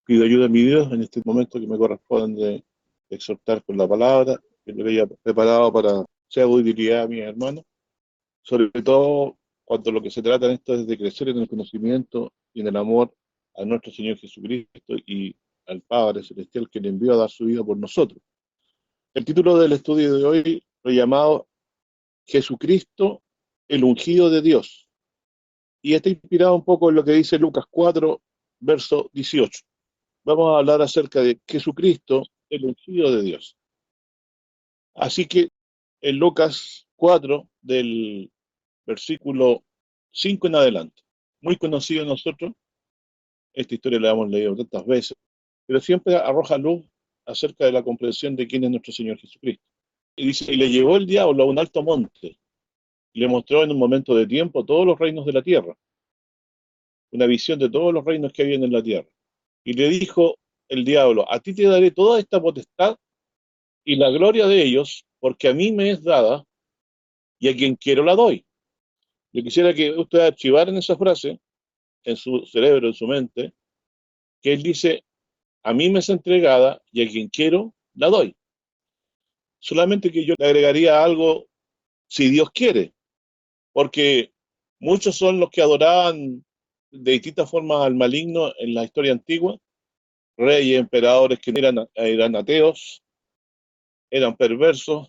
Pido ayuda a mi Dios en este momento que me corresponde exhortar con la palabra, que lo haya preparado para sea de utilidad a mis hermanos, sobre todo cuando lo que se trata en esto es de crecer en el conocimiento y en el amor a nuestro Señor Jesucristo y al Padre Celestial que le envió a dar su vida por nosotros. El título del estudio de hoy lo he llamado Jesucristo, el ungido de Dios, y está inspirado un poco en lo que dice Lucas 4, verso 18. Vamos a hablar acerca de Jesucristo, el ungido de Dios. Así que en Lucas 4, del versículo 5 en adelante, muy conocido de nosotros, esta historia la hemos leído tantas veces, pero siempre arroja luz acerca de la comprensión de quién es nuestro Señor Jesucristo. Y dice, y le llevó el diablo a un alto monte, y le mostró en un momento de tiempo todos los reinos de la tierra, una visión de todos los reinos que había en la tierra. Y le dijo el diablo, a ti te daré toda esta potestad y la gloria de ellos, porque a mí me es dada y a quien quiero la doy. Yo quisiera que usted archivara en esa frase, en su cerebro, en su mente, que él dice, a mí me es entregada y a quien quiero la doy. Solamente que yo le agregaría algo, si Dios quiere, porque muchos son los que adoraban de distintas formas al maligno en la historia antigua, reyes, emperadores que eran ateos, eran perversos,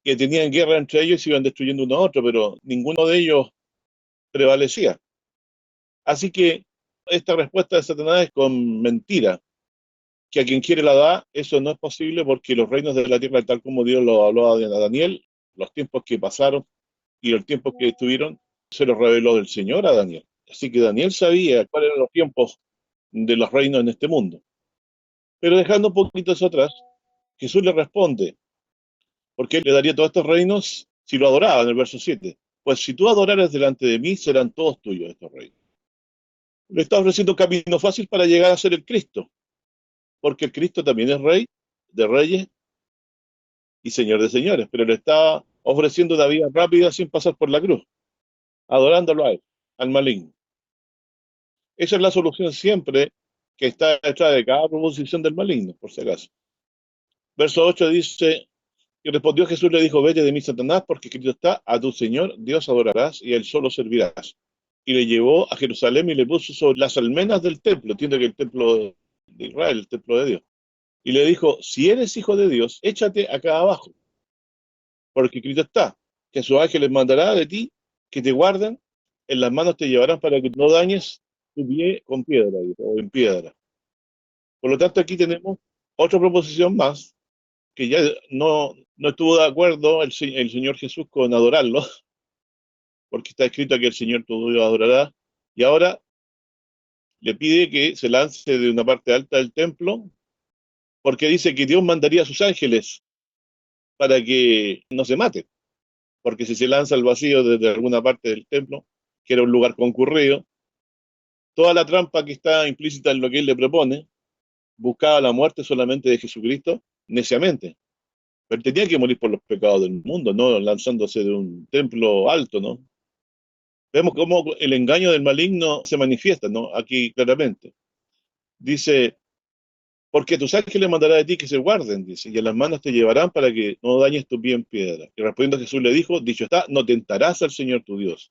que tenían guerra entre ellos y se iban destruyendo uno a otro, pero ninguno de ellos prevalecía. Así que esta respuesta de Satanás es con mentira, que a quien quiere la da, eso no es posible porque los reinos de la tierra, tal como Dios lo habló a Daniel, los tiempos que pasaron y los tiempos que estuvieron, se los reveló del Señor a Daniel. Así que Daniel sabía cuáles eran los tiempos de los reinos en este mundo. Pero dejando un poquito eso atrás, Jesús le responde, porque él le daría todos estos reinos si lo adoraba, en el verso 7. Pues si tú adoraras delante de mí, serán todos tuyos estos reinos. Le está ofreciendo un camino fácil para llegar a ser el Cristo, porque el Cristo también es rey de reyes y señor de señores, pero le está ofreciendo una vida rápida sin pasar por la cruz, adorándolo a él, al maligno. Esa es la solución siempre que está detrás de cada proposición del maligno, por si acaso. Verso 8 dice, y respondió Jesús, le dijo, vete de mí, Satanás, porque escrito está, a tu Señor Dios adorarás y a él solo servirás. Y le llevó a Jerusalén y le puso sobre las almenas del templo, entiende que el templo de Israel, el templo de Dios. Y le dijo, si eres hijo de Dios, échate acá abajo, porque escrito está, que a sus ángeles mandará de ti, que te guarden, en las manos te llevarán para que no dañes tu pie con piedra, o en piedra. Por lo tanto, aquí tenemos otra proposición más, que ya no estuvo de acuerdo el Señor Jesús con adorarlo, porque está escrito que el Señor tu Dios adorará, y ahora le pide que se lance de una parte alta del templo, porque dice que Dios mandaría a sus ángeles para que no se mate, porque si se lanza al vacío desde alguna parte del templo, que era un lugar concurrido, toda la trampa que está implícita en lo que él le propone, buscaba la muerte solamente de Jesucristo neciamente. Pero tenía que morir por los pecados del mundo, no lanzándose de un templo alto, ¿no? Vemos cómo el engaño del maligno se manifiesta, ¿no? Aquí claramente. Dice, porque tus ángeles mandará de ti que se guarden, dice, y en las manos te llevarán para que no dañes tu pie en piedra. Y respondiendo Jesús le dijo, dicho está, no tentarás al Señor tu Dios.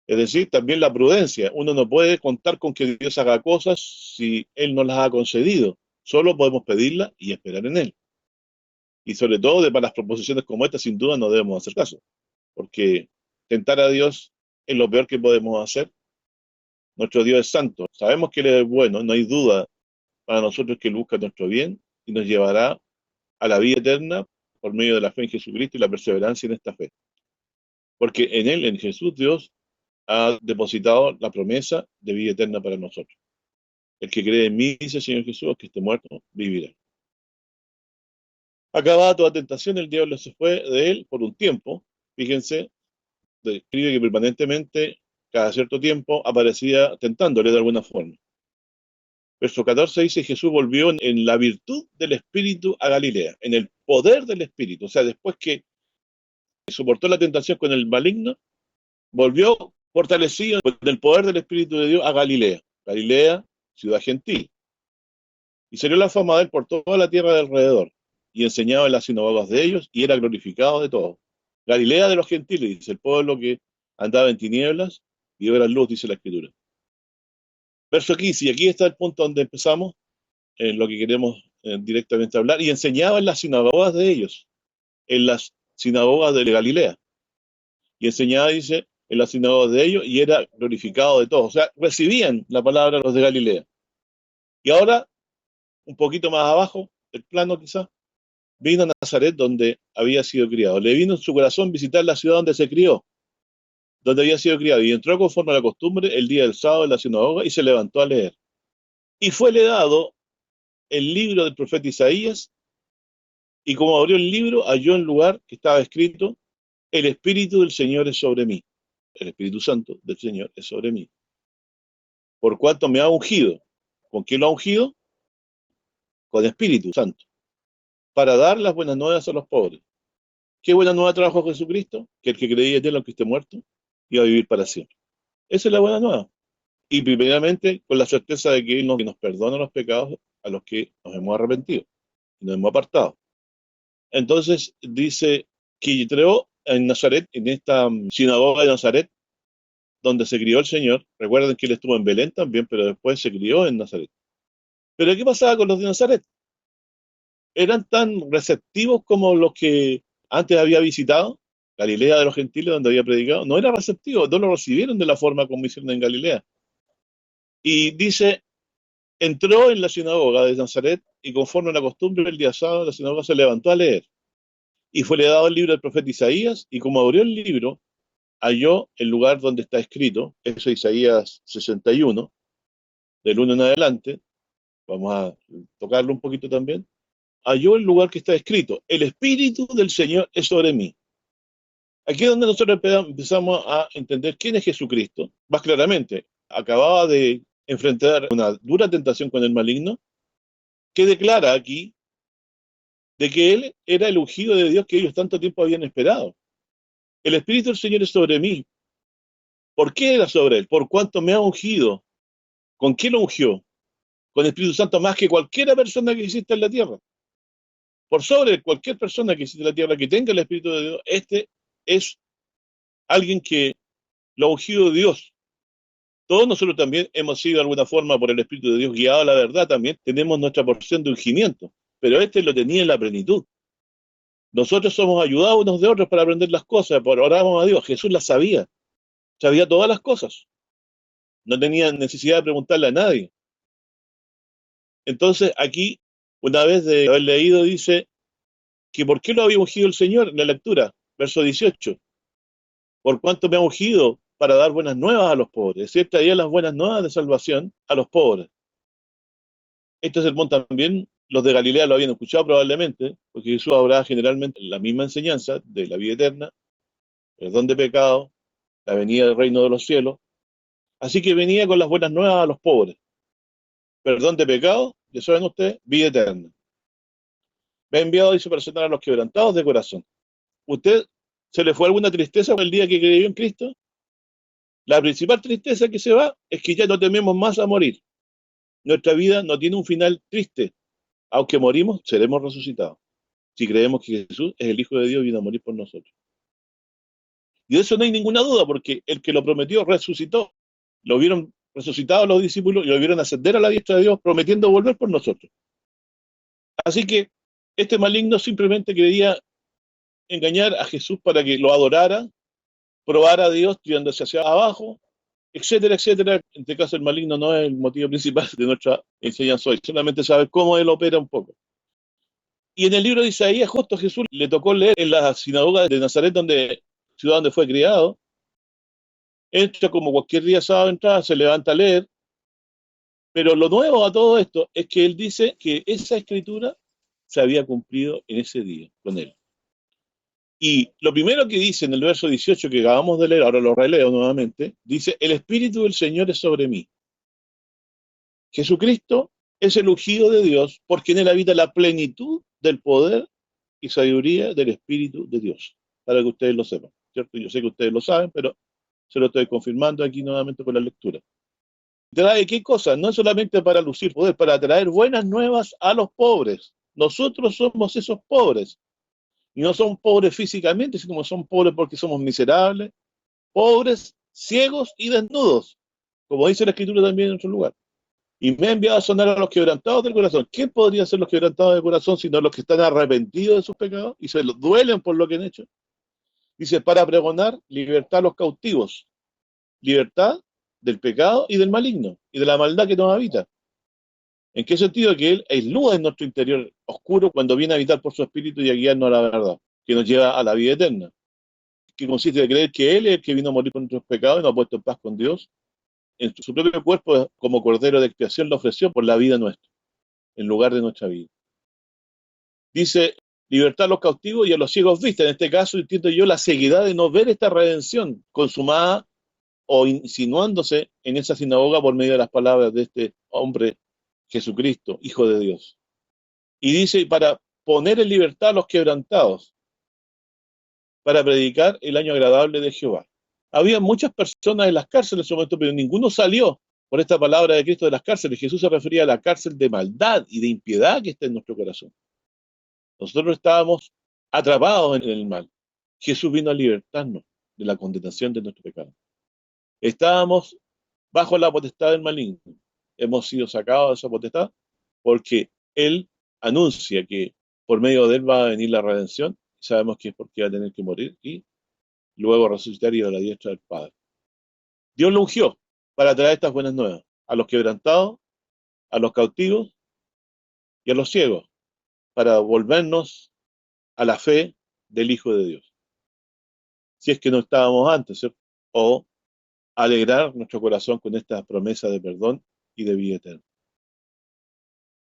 Es decir, también la prudencia. Uno no puede contar con que Dios haga cosas si Él no las ha concedido. Solo podemos pedirlas y esperar en Él. Y sobre todo, para las proposiciones como esta, sin duda no debemos hacer caso, porque tentar a Dios es lo peor que podemos hacer. Nuestro Dios es santo. Sabemos que Él es bueno, no hay duda para nosotros que Él busca nuestro bien y nos llevará a la vida eterna por medio de la fe en Jesucristo y la perseverancia en esta fe. Porque en Él, en Jesús, Dios ha depositado la promesa de vida eterna para nosotros. El que cree en mí, dice el Señor Jesús, que esté muerto, vivirá. Acabada toda tentación, el diablo se fue de él por un tiempo. Fíjense, describe que permanentemente, cada cierto tiempo, aparecía tentándole de alguna forma. Verso 14 dice, Jesús volvió en la virtud del Espíritu a Galilea, en el poder del Espíritu. O sea, después que soportó la tentación con el maligno, volvió fortalecido con el poder del Espíritu de Dios a Galilea. Galilea, ciudad gentil. Y salió la fama de él por toda la tierra de alrededor, y enseñaba en las sinagogas de ellos, y era glorificado de todos. Galilea de los gentiles, dice, el pueblo que andaba en tinieblas, y vio la luz, dice la Escritura. Verso 15, y aquí está el punto donde empezamos, en lo que queremos directamente hablar, y enseñaba en las sinagogas de ellos, en las sinagogas de Galilea. Y enseñaba, dice, en las sinagogas de ellos, y era glorificado de todos. O sea, recibían la palabra los de Galilea. Y ahora, un poquito más abajo, el plano quizás, vino a Nazaret donde había sido criado. Le vino en su corazón visitar la ciudad donde se crió, donde había sido criado, y entró conforme a la costumbre el día del sábado en la sinagoga y se levantó a leer. Y fuele dado el libro del profeta Isaías, y como abrió el libro, halló en lugar que estaba escrito, el Espíritu del Señor es sobre mí. El Espíritu Santo del Señor es sobre mí. Por cuanto me ha ungido. ¿Con qué lo ha ungido? Con Espíritu Santo. Para dar las buenas nuevas a los pobres. ¿Qué buena nueva trajo Jesucristo? Que el que creía en él, aunque esté muerto, iba a vivir para siempre. Esa es la buena nueva. Y primeramente con la certeza de que Él nos perdona los pecados a los que nos hemos arrepentido y nos hemos apartado. Entonces dice que creó en Nazaret, en esta sinagoga de Nazaret, donde se crió el Señor. Recuerden que Él estuvo en Belén también, pero después se crió en Nazaret. Pero ¿qué pasaba con los de Nazaret? ¿Eran tan receptivos como los que antes había visitado? Galilea de los gentiles, donde había predicado. No era receptivo, no lo recibieron de la forma como hicieron en Galilea. Y dice, entró en la sinagoga de Nazaret y conforme a la costumbre el día sábado la sinagoga se levantó a leer. Y fue le dado el libro del profeta Isaías, y como abrió el libro, halló el lugar donde está escrito, eso es Isaías 61, del 1 en adelante, vamos a tocarlo un poquito también, halló el lugar que está escrito, el Espíritu del Señor es sobre mí. Aquí es donde nosotros empezamos a entender quién es Jesucristo, más claramente, acababa de enfrentar una dura tentación con el maligno, que declara aquí de que él era el ungido de Dios que ellos tanto tiempo habían esperado. El Espíritu del Señor es sobre mí. ¿Por qué era sobre él? Por cuanto me ha ungido. ¿Con qué lo ungió? Con el Espíritu Santo más que cualquier persona que exista en la tierra. Por sobre cualquier persona que existe en la tierra que tenga el Espíritu de Dios, este es alguien que lo ha ungido de Dios. Todos nosotros también hemos sido de alguna forma por el Espíritu de Dios guiados a la verdad, también tenemos nuestra porción de ungimiento, pero este lo tenía en la plenitud. Nosotros somos ayudados unos de otros para aprender las cosas, por oramos a Dios. Jesús las sabía, sabía todas las cosas. No tenía necesidad de preguntarle a nadie. Entonces aquí, una vez de haber leído, dice que ¿por qué lo había ungido el Señor en la lectura? Verso 18. Por cuanto me ha ungido para dar buenas nuevas a los pobres. Es decir, traía las buenas nuevas de salvación a los pobres. Este sermón también los de Galilea lo habían escuchado probablemente, porque Jesús hablaba generalmente la misma enseñanza de la vida eterna, perdón de pecado, la venida del reino de los cielos. Así que venía con las buenas nuevas a los pobres. Perdón de pecado, ya saben ustedes, vida eterna. Me ha enviado, dice, para sanar a los quebrantados de corazón. ¿Usted se le fue alguna tristeza el día que creyó en Cristo? La principal tristeza que se va es que ya no tememos más a morir. Nuestra vida no tiene un final triste. Aunque morimos, seremos resucitados. Si creemos que Jesús es el Hijo de Dios y vino a morir por nosotros. Y de eso no hay ninguna duda, porque el que lo prometió resucitó. Lo vieron resucitado los discípulos y lo vieron ascender a la diestra de Dios, prometiendo volver por nosotros. Así que este maligno simplemente quería engañar a Jesús para que lo adorara, probara a Dios tirándose hacia abajo, etcétera, etcétera. En este caso el maligno no es el motivo principal de nuestra enseñanza hoy, solamente saber cómo él opera un poco. Y en el libro de Isaías, justo a Jesús le tocó leer en la sinagoga de Nazaret, ciudad donde fue criado. Entra como cualquier día sábado, entra, se levanta a leer. Pero lo nuevo a todo esto es que él dice que esa escritura se había cumplido en ese día con él. Y lo primero que dice en el verso 18 que acabamos de leer, ahora lo releo nuevamente, dice, el Espíritu del Señor es sobre mí. Jesucristo es el ungido de Dios porque en él habita la plenitud del poder y sabiduría del Espíritu de Dios, para que ustedes lo sepan, ¿cierto? Yo sé que ustedes lo saben, pero se lo estoy confirmando aquí nuevamente con la lectura. ¿Trae qué cosa? No es solamente para lucir poder, para traer buenas nuevas a los pobres. Nosotros somos esos pobres. Y no son pobres físicamente, sino que son pobres porque somos miserables, pobres, ciegos y desnudos, como dice la Escritura también en otro lugar. Y me ha enviado a sonar a los quebrantados del corazón. ¿Quién podría ser los quebrantados del corazón sino los que están arrepentidos de sus pecados y se duelen por lo que han hecho? Dice, para pregonar libertad a los cautivos, libertad del pecado y del maligno y de la maldad que nos habita. ¿En qué sentido? Que Él es luz en nuestro interior oscuro cuando viene a habitar por su espíritu y a guiarnos a la verdad, que nos lleva a la vida eterna, que consiste en creer que Él es el que vino a morir por nuestros pecados y nos ha puesto en paz con Dios. En su propio cuerpo, como cordero de expiación, lo ofreció por la vida nuestra, en lugar de nuestra vida. Dice, libertad a los cautivos y a los ciegos vista. En este caso, entiendo yo la ceguedad de no ver esta redención consumada o insinuándose en esa sinagoga por medio de las palabras de este hombre Jesucristo, Hijo de Dios. Y dice, para poner en libertad a los quebrantados, para predicar el año agradable de Jehová. Había muchas personas en las cárceles en ese momento, pero ninguno salió por esta palabra de Cristo de las cárceles. Jesús se refería a la cárcel de maldad y de impiedad que está en nuestro corazón. Nosotros estábamos atrapados en el mal. Jesús vino a libertarnos de la condenación de nuestro pecado. Estábamos bajo la potestad del maligno. Hemos sido sacados de esa potestad porque Él anuncia que por medio de Él va a venir la redención. Sabemos que es porque va a tener que morir y luego resucitar y ir a la diestra del Padre. Dios lo ungió para traer estas buenas nuevas a los quebrantados, a los cautivos y a los ciegos, para volvernos a la fe del Hijo de Dios. Si es que no estábamos antes, ¿cierto? O alegrar nuestro corazón con esta promesa de perdón y de vida eterna.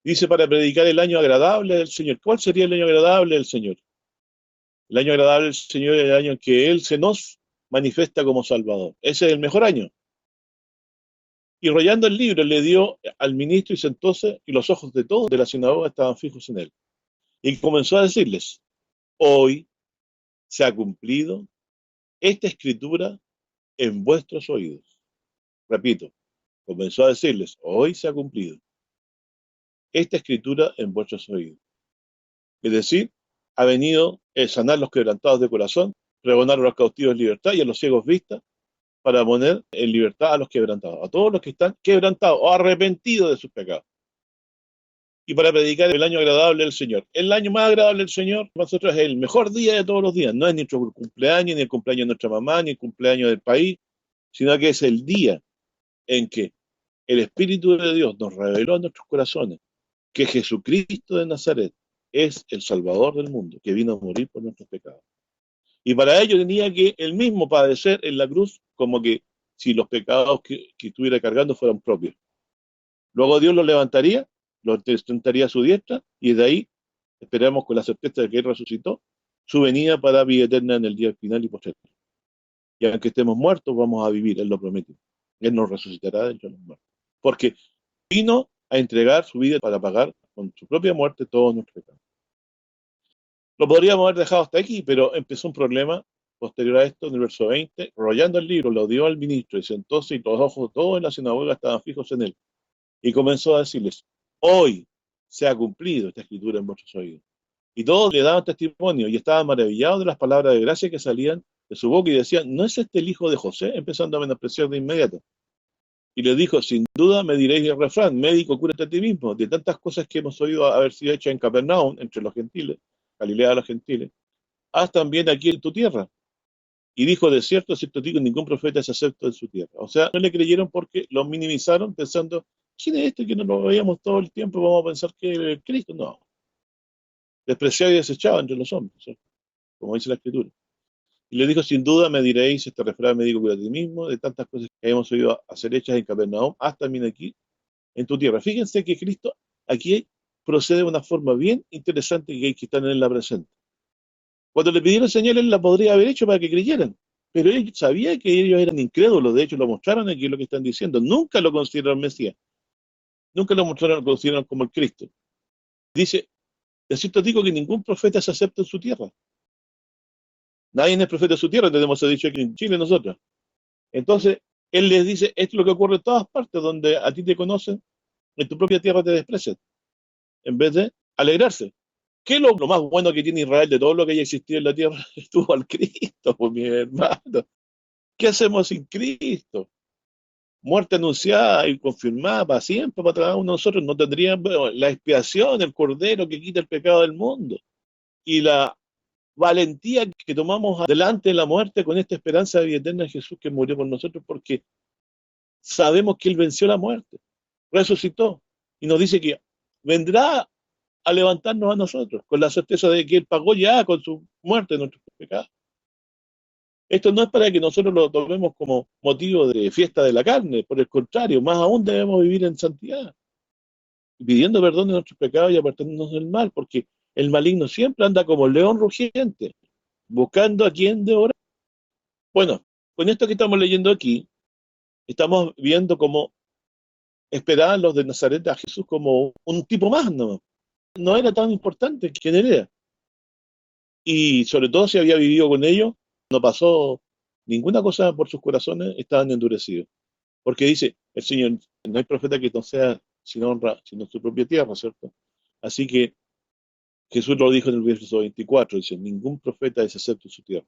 Dice para predicar el año agradable del Señor. ¿Cuál sería el año agradable del Señor? El año agradable del Señor es el año en que Él se nos manifiesta como Salvador. Ese es el mejor año. Y rollando el libro le dio al ministro y sentóse, y los ojos de todos de la sinagoga estaban fijos en él. Y comenzó a decirles, hoy se ha cumplido esta escritura en vuestros oídos. Repito, comenzó a decirles, hoy se ha cumplido esta escritura en vuestros oídos. Es decir, ha venido a sanar los quebrantados de corazón, pregonar a los cautivos libertad y a los ciegos vista, para poner en libertad a los quebrantados, a todos los que están quebrantados o arrepentidos de sus pecados. Y para predicar el año agradable del Señor. El año más agradable del Señor para nosotros es el mejor día de todos los días. No es ni nuestro cumpleaños, ni el cumpleaños de nuestra mamá, ni el cumpleaños del país, sino que es el día en que el Espíritu de Dios nos reveló a nuestros corazones que Jesucristo de Nazaret es el Salvador del mundo, que vino a morir por nuestros pecados. Y para ello tenía que él mismo padecer en la cruz como que si los pecados que estuviera cargando fueran propios. Luego Dios lo levantaría, lo sustentaría a su diestra, y de ahí esperamos con la certeza de que Él resucitó, su venida para vida eterna en el día final y posterior. Y aunque estemos muertos, vamos a vivir, Él lo promete. Él nos resucitará de entre los muertos. Porque vino a entregar su vida para pagar con su propia muerte todos nuestros pecados. Lo podríamos haber dejado hasta aquí, pero empezó un problema posterior a esto, en el verso 20, rollando el libro, lo dio al ministro y sentóse y los ojos todos en la sinagoga estaban fijos en él. Y comenzó a decirles, hoy se ha cumplido esta escritura en vuestros oídos. Y todos le daban testimonio y estaban maravillados de las palabras de gracia que salían de su boca y decían, ¿no es este el hijo de José? Empezando a menospreciar de inmediato. Y les dijo, sin duda me diréis el refrán, médico, cúrate a ti mismo, de tantas cosas que hemos oído haber sido hechas en Capernaum, entre los gentiles, Galilea de los gentiles, haz también aquí en tu tierra. Y dijo, de cierto digo, ningún profeta es acepto en su tierra. O sea, no le creyeron porque lo minimizaron pensando, ¿quién es este que no lo veíamos todo el tiempo? Vamos a pensar que es Cristo. No. Despreciado y desechado entre los hombres, ¿sí? Como dice la Escritura. Y le dijo, sin duda me diréis este refrán médico cuida a ti mismo, de tantas cosas que hemos oído hacer hechas en Capernaum, haz también aquí, en tu tierra. Fíjense que Cristo aquí procede de una forma bien interesante que hay que estar en la presente. Cuando le pidieron señales, él la podría haber hecho para que creyeran. Pero él sabía que ellos eran incrédulos, de hecho lo mostraron aquí lo que están diciendo. Nunca lo consideraron Mesías. Nunca lo mostraron, lo consideraron como el Cristo. Dice, de cierto digo que ningún profeta se acepta en su tierra. Nadie es profeta en su tierra, tenemos dicho aquí en Chile nosotros. Entonces, Él les dice, esto es lo que ocurre en todas partes, donde a ti te conocen, en tu propia tierra te desprecian, en vez de alegrarse. ¿Qué es lo más bueno que tiene Israel de todo lo que haya existido en la tierra? Estuvo al Cristo, pues, mi hermano. ¿Qué hacemos sin Cristo? Muerte anunciada y confirmada para siempre para cada uno de nosotros. No tendrían, bueno, la expiación, el cordero que quita el pecado del mundo. Y la valentía que tomamos adelante de la muerte con esta esperanza de vida eterna de Jesús que murió por nosotros, porque sabemos que Él venció la muerte, resucitó y nos dice que vendrá a levantarnos a nosotros con la certeza de que Él pagó ya con su muerte nuestros pecados. Esto no es para que nosotros lo tomemos como motivo de fiesta de la carne, por el contrario, más aún debemos vivir en santidad, pidiendo perdón de nuestros pecados y apartándonos del mal, porque el maligno siempre anda como león rugiente, buscando a quien devorar. Bueno, con esto que estamos leyendo aquí, estamos viendo cómo esperaban los de Nazaret a Jesús como un tipo más, ¿no? No era tan importante quién era. Y sobre todo si había vivido con ellos, no pasó ninguna cosa por sus corazones, estaban endurecidos. Porque dice el Señor, no hay profeta que no sea sin honra, sino su propia tierra, ¿cierto? Así que Jesús lo dijo en el verso 24, dice, ningún profeta es excepto su tierra.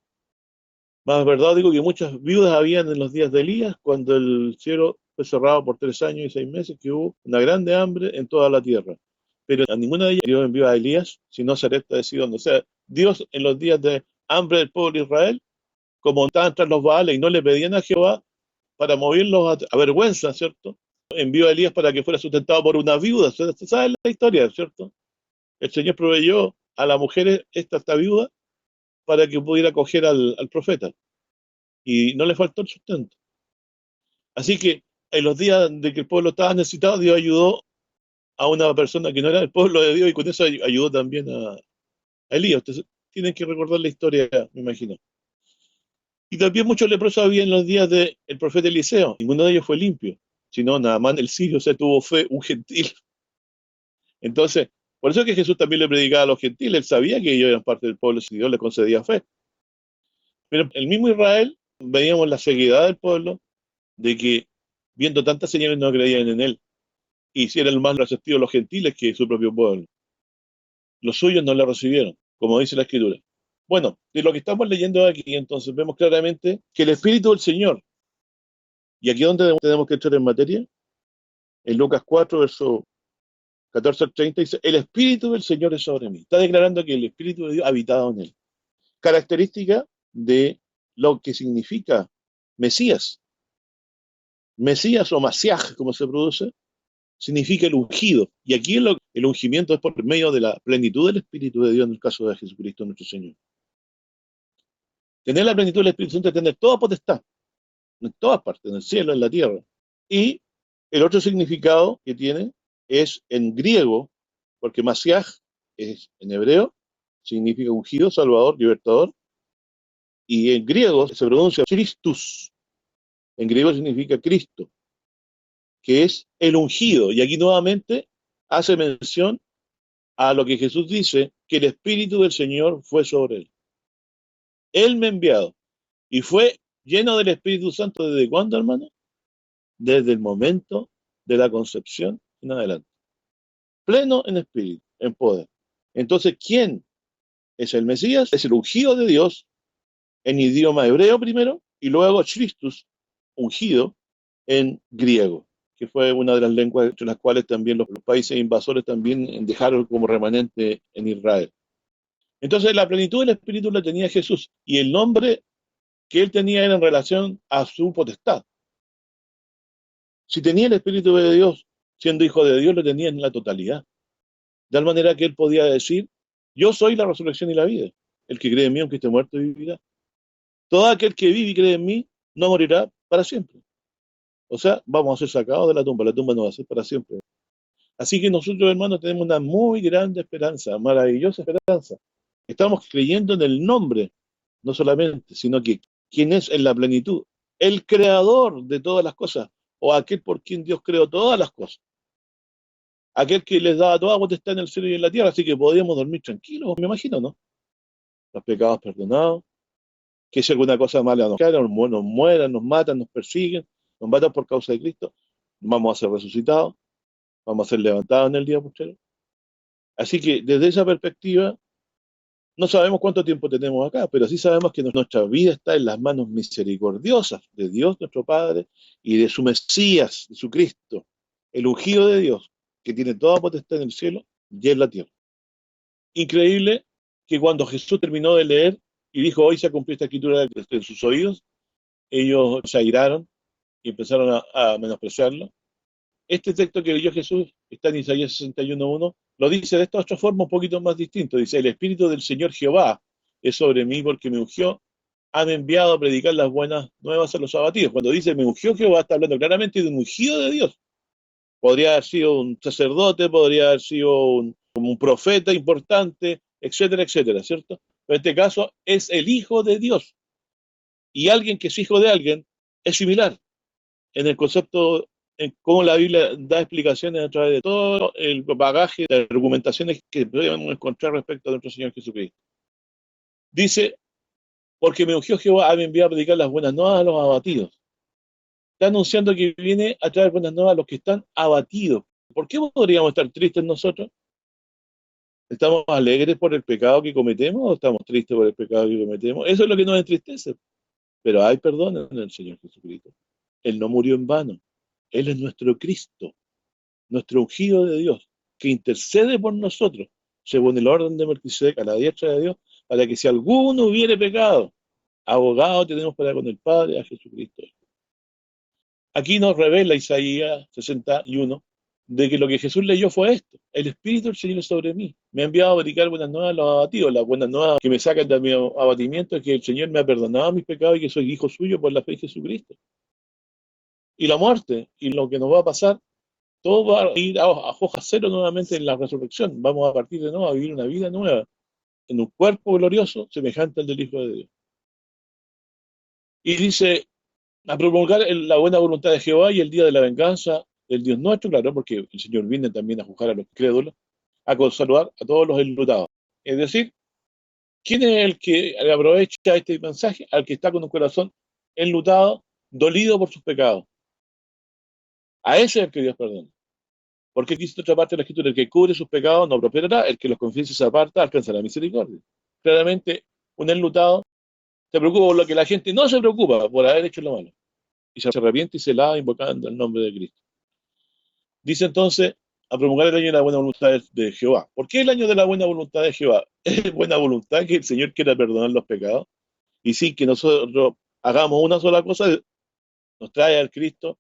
Más verdad digo que muchas viudas habían en los días de Elías, cuando el cielo fue cerrado por 3 años y 6 meses, que hubo una grande hambre en toda la tierra. Pero a ninguna de ellas Dios envió a Elías, sino a Sarepta de Sidón. O sea, Dios en los días de hambre del pueblo de Israel, como estaban tras los Baales y no le pedían a Jehová para moverlos a vergüenza, ¿cierto? Envió a Elías para que fuera sustentado por una viuda. ¿Se sabe la historia, cierto? El Señor proveyó a la mujer esta viuda para que pudiera acoger al profeta. Y no le faltó el sustento. Así que en los días de que el pueblo estaba necesitado, Dios ayudó a una persona que no era del pueblo de Dios y con eso ayudó también a Elías. Ustedes tienen que recordar la historia, me imagino. Y también muchos leprosos había en los días del profeta Eliseo. Ninguno de ellos fue limpio, sino Naamán el sirio, o sea, tuvo fe, un gentil. Entonces, por eso es que Jesús también le predicaba a los gentiles. Él sabía que ellos eran parte del pueblo y Dios le concedía fe. Pero el mismo Israel, veíamos la ceguedad del pueblo, de que viendo tantas señales no creían en él. Y si eran más receptivos los gentiles que su propio pueblo. Los suyos no le recibieron, como dice la Escritura. Bueno, de lo que estamos leyendo aquí, entonces vemos claramente que el Espíritu del Señor, y aquí donde tenemos que entrar en materia, en Lucas 4, verso 14 al 30, dice, el Espíritu del Señor es sobre mí. Está declarando que el Espíritu de Dios ha habitado en él. Característica de lo que significa Mesías. Mesías o Masiaj, como se produce, significa el ungido. Y aquí el ungimiento es por medio de la plenitud del Espíritu de Dios en el caso de Jesucristo nuestro Señor. Tener la plenitud del Espíritu Santo es tener toda potestad, en todas partes, en el cielo, en la tierra. Y el otro significado que tiene es en griego, porque Masiaj es en hebreo, significa ungido, salvador, libertador, y en griego se pronuncia Christus, en griego significa Cristo, que es el ungido. Y aquí nuevamente hace mención a lo que Jesús dice, que el Espíritu del Señor fue sobre él. Él me ha enviado. Y fue lleno del Espíritu Santo ¿desde cuándo, hermano? Desde el momento de la concepción en adelante. Pleno en espíritu, en poder. Entonces, ¿quién es el Mesías? Es el ungido de Dios en idioma hebreo primero y luego Christus, ungido, en griego, que fue una de las lenguas entre las cuales también los países invasores también dejaron como remanente en Israel. Entonces la plenitud del Espíritu la tenía Jesús y el nombre que él tenía era en relación a su potestad. Si tenía el Espíritu de Dios, siendo hijo de Dios, lo tenía en la totalidad. De tal manera que él podía decir, yo soy la resurrección y la vida. El que cree en mí, aunque esté muerto, vivirá. Todo aquel que vive y cree en mí, no morirá para siempre. O sea, vamos a ser sacados de la tumba no va a ser para siempre. Así que nosotros, hermanos, tenemos una muy grande esperanza, maravillosa esperanza. Estamos creyendo en el nombre, no solamente, sino que quién es en la plenitud, el creador de todas las cosas, o aquel por quien Dios creó todas las cosas, aquel que les daba toda potestad en el cielo y en la tierra, así que podíamos dormir tranquilos, me imagino, ¿no? Los pecados perdonados, que si alguna cosa mala nos cae, nos mueran, nos matan, nos persiguen, nos matan por causa de Cristo, vamos a ser resucitados, vamos a ser levantados en el día postrero. Así que desde esa perspectiva, no sabemos cuánto tiempo tenemos acá, pero sí sabemos que nuestra vida está en las manos misericordiosas de Dios nuestro Padre y de su Mesías, de su Cristo, el ungido de Dios, que tiene toda potestad en el cielo y en la tierra. Increíble que cuando Jesús terminó de leer y dijo, hoy se ha cumplido esta escritura en sus oídos, ellos se airaron y empezaron a menospreciarlo. Este texto que leyó Jesús está en Isaías 61:1, lo dice de esta otra forma un poquito más distinto. Dice, el Espíritu del Señor Jehová es sobre mí porque me ungió, han enviado a predicar las buenas nuevas a los abatidos. Cuando dice me ungió Jehová, está hablando claramente de un ungido de Dios. Podría haber sido un sacerdote, podría haber sido un profeta importante, etcétera, etcétera, ¿cierto? Pero en este caso es el Hijo de Dios. Y alguien que es hijo de alguien es similar en el concepto, en cómo la Biblia da explicaciones a través de todo el bagaje de argumentaciones que podemos encontrar respecto a nuestro Señor Jesucristo. Dice, porque me ungió Jehová, me enviado a predicar las buenas nuevas a los abatidos. Está anunciando que viene a traer buenas nuevas a los que están abatidos. ¿Por qué podríamos estar tristes nosotros? ¿Estamos alegres por el pecado que cometemos o estamos tristes por el pecado que cometemos? Eso es lo que nos entristece. Pero hay perdón en el Señor Jesucristo. Él no murió en vano. Él es nuestro Cristo, nuestro ungido de Dios, que intercede por nosotros, según el orden de Melquisedec, a la diestra de Dios, para que si alguno hubiere pecado, abogado tenemos para con el Padre, a Jesucristo. Aquí nos revela Isaías 61 de que lo que Jesús leyó fue esto: el Espíritu del Señor es sobre mí, me ha enviado a predicar buenas nuevas a los abatidos. Las buenas nuevas que me sacan de mi abatimiento es que el Señor me ha perdonado mis pecados y que soy hijo suyo por la fe en Jesucristo. Y la muerte y lo que nos va a pasar, todo va a ir a hoja cero nuevamente en la resurrección. Vamos a partir de nuevo a vivir una vida nueva, en un cuerpo glorioso semejante al del Hijo de Dios. Y dice, a promulgar la buena voluntad de Jehová y el día de la venganza del Dios nuestro, claro, porque el Señor viene también a juzgar a los crédulos, a consolar a todos los enlutados. Es decir, ¿quién es el que aprovecha este mensaje? Al que está con un corazón enlutado, dolido por sus pecados. A ese es el que Dios perdona. Porque dice otra parte de la Escritura, el que cubre sus pecados no prosperará, el que los confiese y se aparta alcanzará misericordia. Claramente, un enlutado se preocupa por lo que la gente no se preocupa, por haber hecho lo malo. Y se arrepiente y se lava invocando el nombre de Cristo. Dice entonces, a promulgar el año de la buena voluntad de Jehová. ¿Por qué el año de la buena voluntad de Jehová? Es buena voluntad que el Señor quiera perdonar los pecados y sin que nosotros hagamos una sola cosa, nos trae al Cristo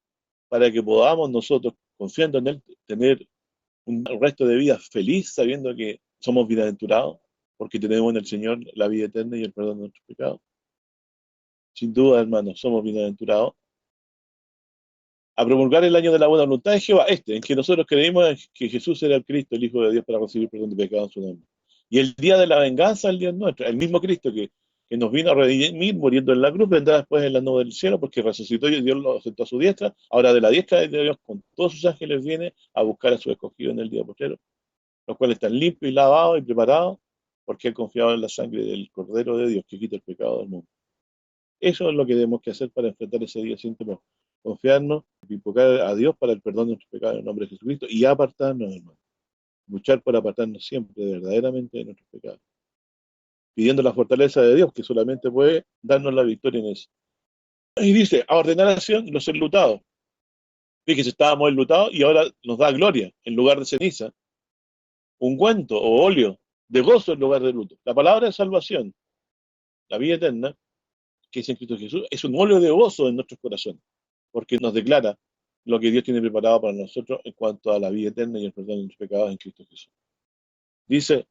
para que podamos nosotros, confiando en Él, tener un resto de vida feliz, sabiendo que somos bienaventurados, porque tenemos en el Señor la vida eterna y el perdón de nuestros pecados. Sin duda, hermanos, somos bienaventurados. A promulgar el año de la buena voluntad de Jehová, en que nosotros creímos que Jesús era el Cristo, el Hijo de Dios, para recibir perdón de pecados en su nombre. Y el día de la venganza, el Dios nuestro, el mismo Cristo que nos vino a redimir muriendo en la cruz, vendrá después en la nube del cielo, porque resucitó y Dios lo sentó a su diestra. Ahora de la diestra de Dios, con todos sus ángeles, viene a buscar a su escogido en el día postrero, los cuales están limpios y lavados y preparados, porque han confiado en la sangre del Cordero de Dios, que quita el pecado del mundo. Eso es lo que tenemos que hacer para enfrentar ese día sin temor. Confiarnos, invocar a Dios para el perdón de nuestros pecados en el nombre de Jesucristo y apartarnos, hermano. Luchar por apartarnos siempre, verdaderamente, de nuestros pecados. Pidiendo la fortaleza de Dios, que solamente puede darnos la victoria en eso. Y dice, a ordenar acción los enlutados. Fíjese, estábamos enlutados y ahora nos da gloria en lugar de ceniza. Ungüento o óleo de gozo en lugar de luto. La palabra de salvación, la vida eterna, que es en Cristo Jesús, es un óleo de gozo en nuestros corazones, porque nos declara lo que Dios tiene preparado para nosotros en cuanto a la vida eterna y el perdón de nuestros pecados en Cristo Jesús. Dice,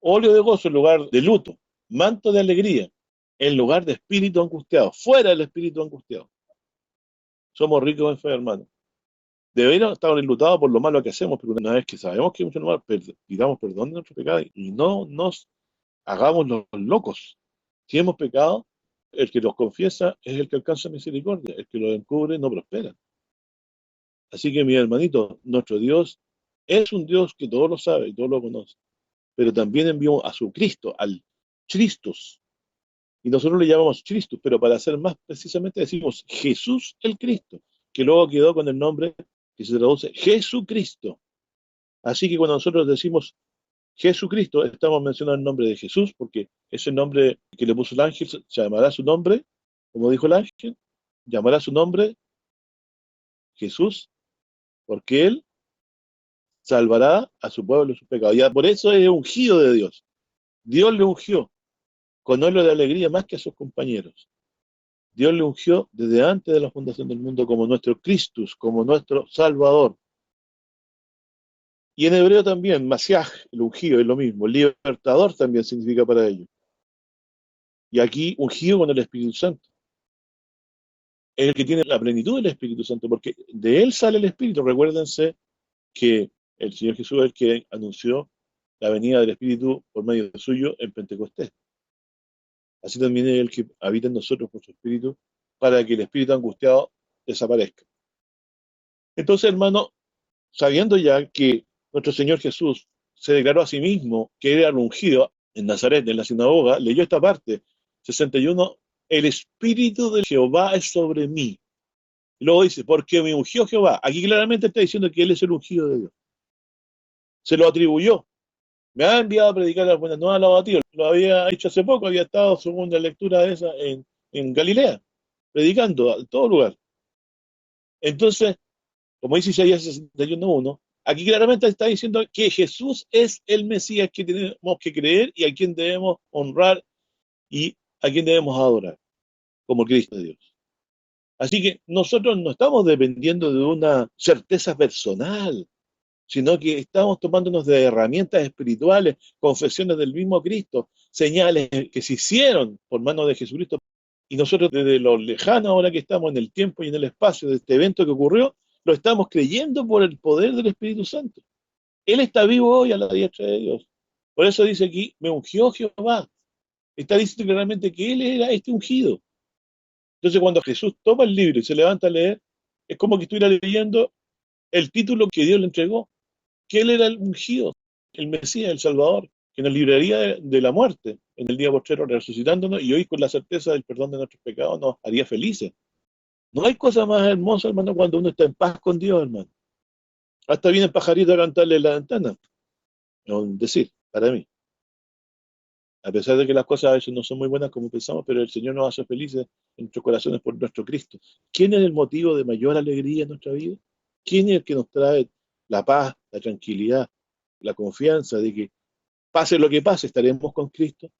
óleo de gozo en lugar de luto, manto de alegría en lugar de espíritu angustiado, fuera del espíritu angustiado. Somos ricos en fe, hermano. Deberíamos estar enlutados por lo malo que hacemos, pero una vez que sabemos que es mucho malo, pidamos perdón de nuestros pecados y no nos hagamos los locos. Si hemos pecado, el que los confiesa es el que alcanza misericordia, el que los encubre no prospera. Así que, mi hermanito, nuestro Dios es un Dios que todo lo sabe y todo lo conoce, pero también envió a su Cristo, al Christus, Y nosotros le llamamos Cristo, pero para ser más precisamente decimos Jesús el Cristo, que luego quedó con el nombre que se traduce Jesucristo. Así que cuando nosotros decimos Jesucristo, estamos mencionando el nombre de Jesús, porque ese nombre que le puso el ángel se llamará su nombre, como dijo el ángel, llamará su nombre Jesús, porque él salvará a su pueblo de sus pecados. Ya por eso es ungido de Dios. Dios le ungió con óleo de alegría más que a sus compañeros. Dios le ungió desde antes de la fundación del mundo como nuestro Christus, como nuestro Salvador. Y en hebreo también, Masiaj, el ungido, es lo mismo. Libertador también significa para ellos. Y aquí ungido con el Espíritu Santo. Es el que tiene la plenitud del Espíritu Santo, porque de él sale el Espíritu. Recuérdense que el Señor Jesús es el que anunció la venida del Espíritu por medio suyo en Pentecostés. Así también es el que habita en nosotros por su Espíritu, para que el Espíritu angustiado desaparezca. Entonces, hermano, sabiendo ya que nuestro Señor Jesús se declaró a sí mismo que era el ungido en Nazaret, en la sinagoga, leyó esta parte, 61, el Espíritu de Jehová es sobre mí. Y luego dice, porque me ungió Jehová. Aquí claramente está diciendo que Él es el ungido de Dios. Se lo atribuyó. Me ha enviado a predicar las buenas nuevas a los abatidos. Lo había hecho hace poco, había estado según la lectura de esa en Galilea, predicando a todo lugar. Entonces, como dice Isaías 61:1, aquí claramente está diciendo que Jesús es el Mesías que tenemos que creer y a quien debemos honrar y a quien debemos adorar, como Cristo de Dios. Así que nosotros no estamos dependiendo de una certeza personal, sino que estamos tomándonos de herramientas espirituales, confesiones del mismo Cristo, señales que se hicieron por mano de Jesucristo. Y nosotros desde lo lejano ahora que estamos en el tiempo y en el espacio de este evento que ocurrió, lo estamos creyendo por el poder del Espíritu Santo. Él está vivo hoy a la diestra de Dios. Por eso dice aquí, me ungió Jehová. Está diciendo claramente que Él era este ungido. Entonces cuando Jesús toma el libro y se levanta a leer, es como que estuviera leyendo el título que Dios le entregó, que Él era el ungido, el Mesías, el Salvador, que nos libraría de la muerte en el día postrero, resucitándonos, y hoy con la certeza del perdón de nuestros pecados nos haría felices. No hay cosa más hermosa, hermano, cuando uno está en paz con Dios, hermano. Hasta viene el pajarito a cantarle en la ventana. Es un decir, para mí. A pesar de que las cosas a veces no son muy buenas como pensamos, pero el Señor nos hace felices en nuestros corazones por nuestro Cristo. ¿Quién es el motivo de mayor alegría en nuestra vida? ¿Quién es el que nos trae la paz, la tranquilidad, la confianza de que pase lo que pase, estaremos con Cristo?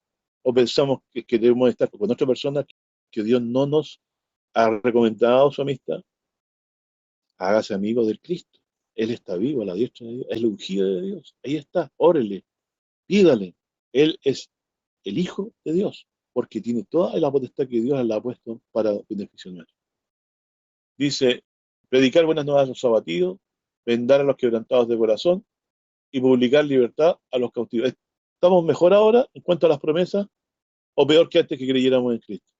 ¿O pensamos que debemos estar con otra persona que Dios no nos ha recomendado su amistad? Hágase amigo del Cristo. Él está vivo a la diestra de Dios, es el ungido de Dios. Ahí está, órele, pídale. Él es el Hijo de Dios, porque tiene toda la potestad que Dios le ha puesto para beneficio nuestro. Dice, predicar buenas nuevas a los abatidos, vendar a los quebrantados de corazón y publicar libertad a los cautivos. ¿Estamos mejor ahora en cuanto a las promesas o peor que antes que creyéramos en Cristo?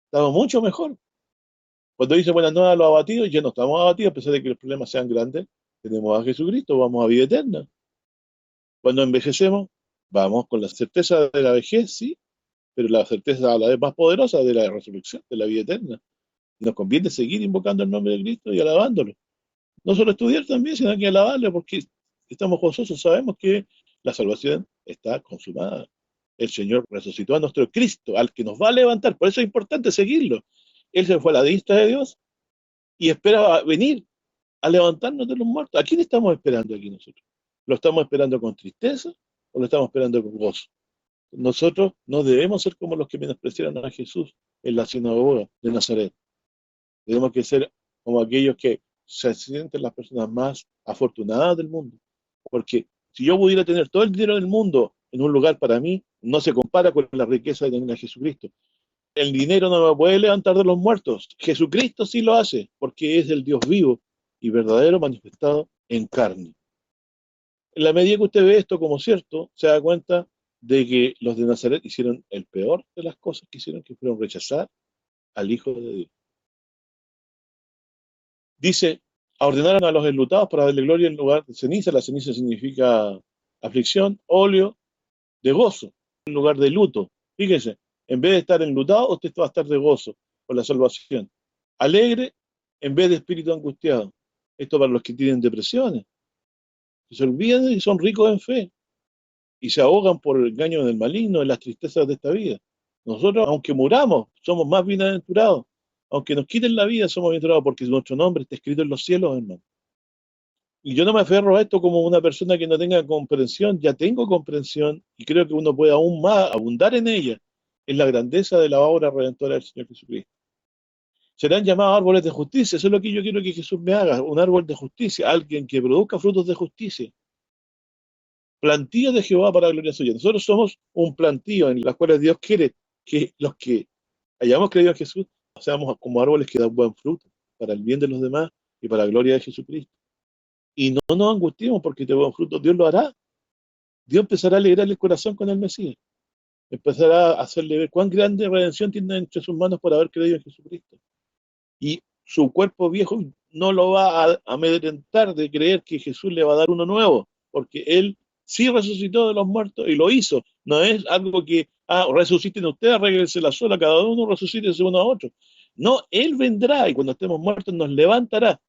Estamos mucho mejor. Cuando dice buenas nuevas a los abatidos, ya no estamos abatidos a pesar de que los problemas sean grandes. Tenemos a Jesucristo, vamos a vida eterna. Cuando envejecemos, vamos con la certeza de la vejez, sí, pero la certeza a la vez más poderosa de la resurrección, de la vida eterna. Y nos conviene seguir invocando el nombre de Cristo y alabándolo. No solo estudiar también, sino que alabarle, porque estamos gozosos, sabemos que la salvación está consumada. El Señor resucitó a nuestro Cristo, al que nos va a levantar. Por eso es importante seguirlo. Él se fue a la diestra de Dios y espera venir a levantarnos de los muertos. ¿A quién estamos esperando aquí nosotros? ¿Lo estamos esperando con tristeza o lo estamos esperando con gozo? Nosotros no debemos ser como los que menospreciaron a Jesús en la sinagoga de Nazaret. Tenemos que ser como aquellos que se sienten las personas más afortunadas del mundo. Porque si yo pudiera tener todo el dinero del mundo en un lugar para mí, no se compara con la riqueza de tener a Jesucristo. El dinero no me puede levantar de los muertos. Jesucristo sí lo hace, porque es el Dios vivo y verdadero manifestado en carne. En la medida que usted ve esto como cierto, se da cuenta de que los de Nazaret hicieron el peor de las cosas que hicieron, que fueron rechazar al Hijo de Dios. Dice, ordenaron a los enlutados para darle gloria en lugar de ceniza. La ceniza significa aflicción, óleo de gozo, en lugar de luto. Fíjense, En vez de estar enlutado, usted va a estar de gozo por la salvación. Alegre en vez de espíritu angustiado. Esto para los que tienen depresiones. Se olvidan y son ricos en fe y se ahogan por el engaño del maligno en las tristezas de esta vida. Nosotros, aunque muramos, somos más bienaventurados. Aunque nos quiten la vida, somos bienaventurados porque nuestro nombre está escrito en los cielos, hermano. Y yo no me aferro a esto como una persona que no tenga comprensión. Ya tengo comprensión y creo que uno puede aún más abundar en ella, en la grandeza de la obra redentora del Señor Jesucristo. Serán llamados árboles de justicia. Eso es lo que yo quiero que Jesús me haga, un árbol de justicia, alguien que produzca frutos de justicia. Plantío de Jehová para gloria suya. Nosotros somos un plantío en los cuales Dios quiere que los que hayamos creído en Jesús seamos como árboles que dan buen fruto para el bien de los demás y para la gloria de Jesucristo. Y no nos angustiemos porque te buen fruto, Dios lo hará. Dios empezará a alegrar el corazón con el Mesías. Empezará a hacerle ver cuán grande redención tiene entre sus manos por haber creído en Jesucristo. Y su cuerpo viejo no lo va a amedrentar de creer que Jesús le va a dar uno nuevo, porque Él sí resucitó de los muertos y lo hizo. No es algo que, resuciten ustedes, arréglensela sola, cada uno resucítese uno a otro. No, Él vendrá y cuando estemos muertos nos levantará.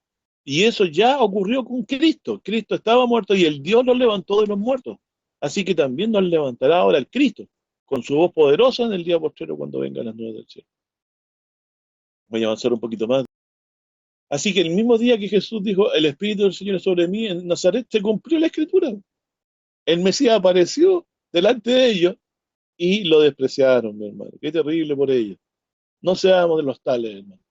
Y eso ya ocurrió con Cristo. Cristo estaba muerto y el Dios lo levantó de los muertos. Así que también nos levantará ahora el Cristo, con su voz poderosa en el día postrero cuando vengan las nubes del cielo. Voy a avanzar un poquito más. Así que el mismo día que Jesús dijo, el Espíritu del Señor es sobre mí, en Nazaret se cumplió la Escritura. El Mesías apareció delante de ellos y lo despreciaron, mi hermano. Qué terrible por ellos. No seamos de los tales, hermano.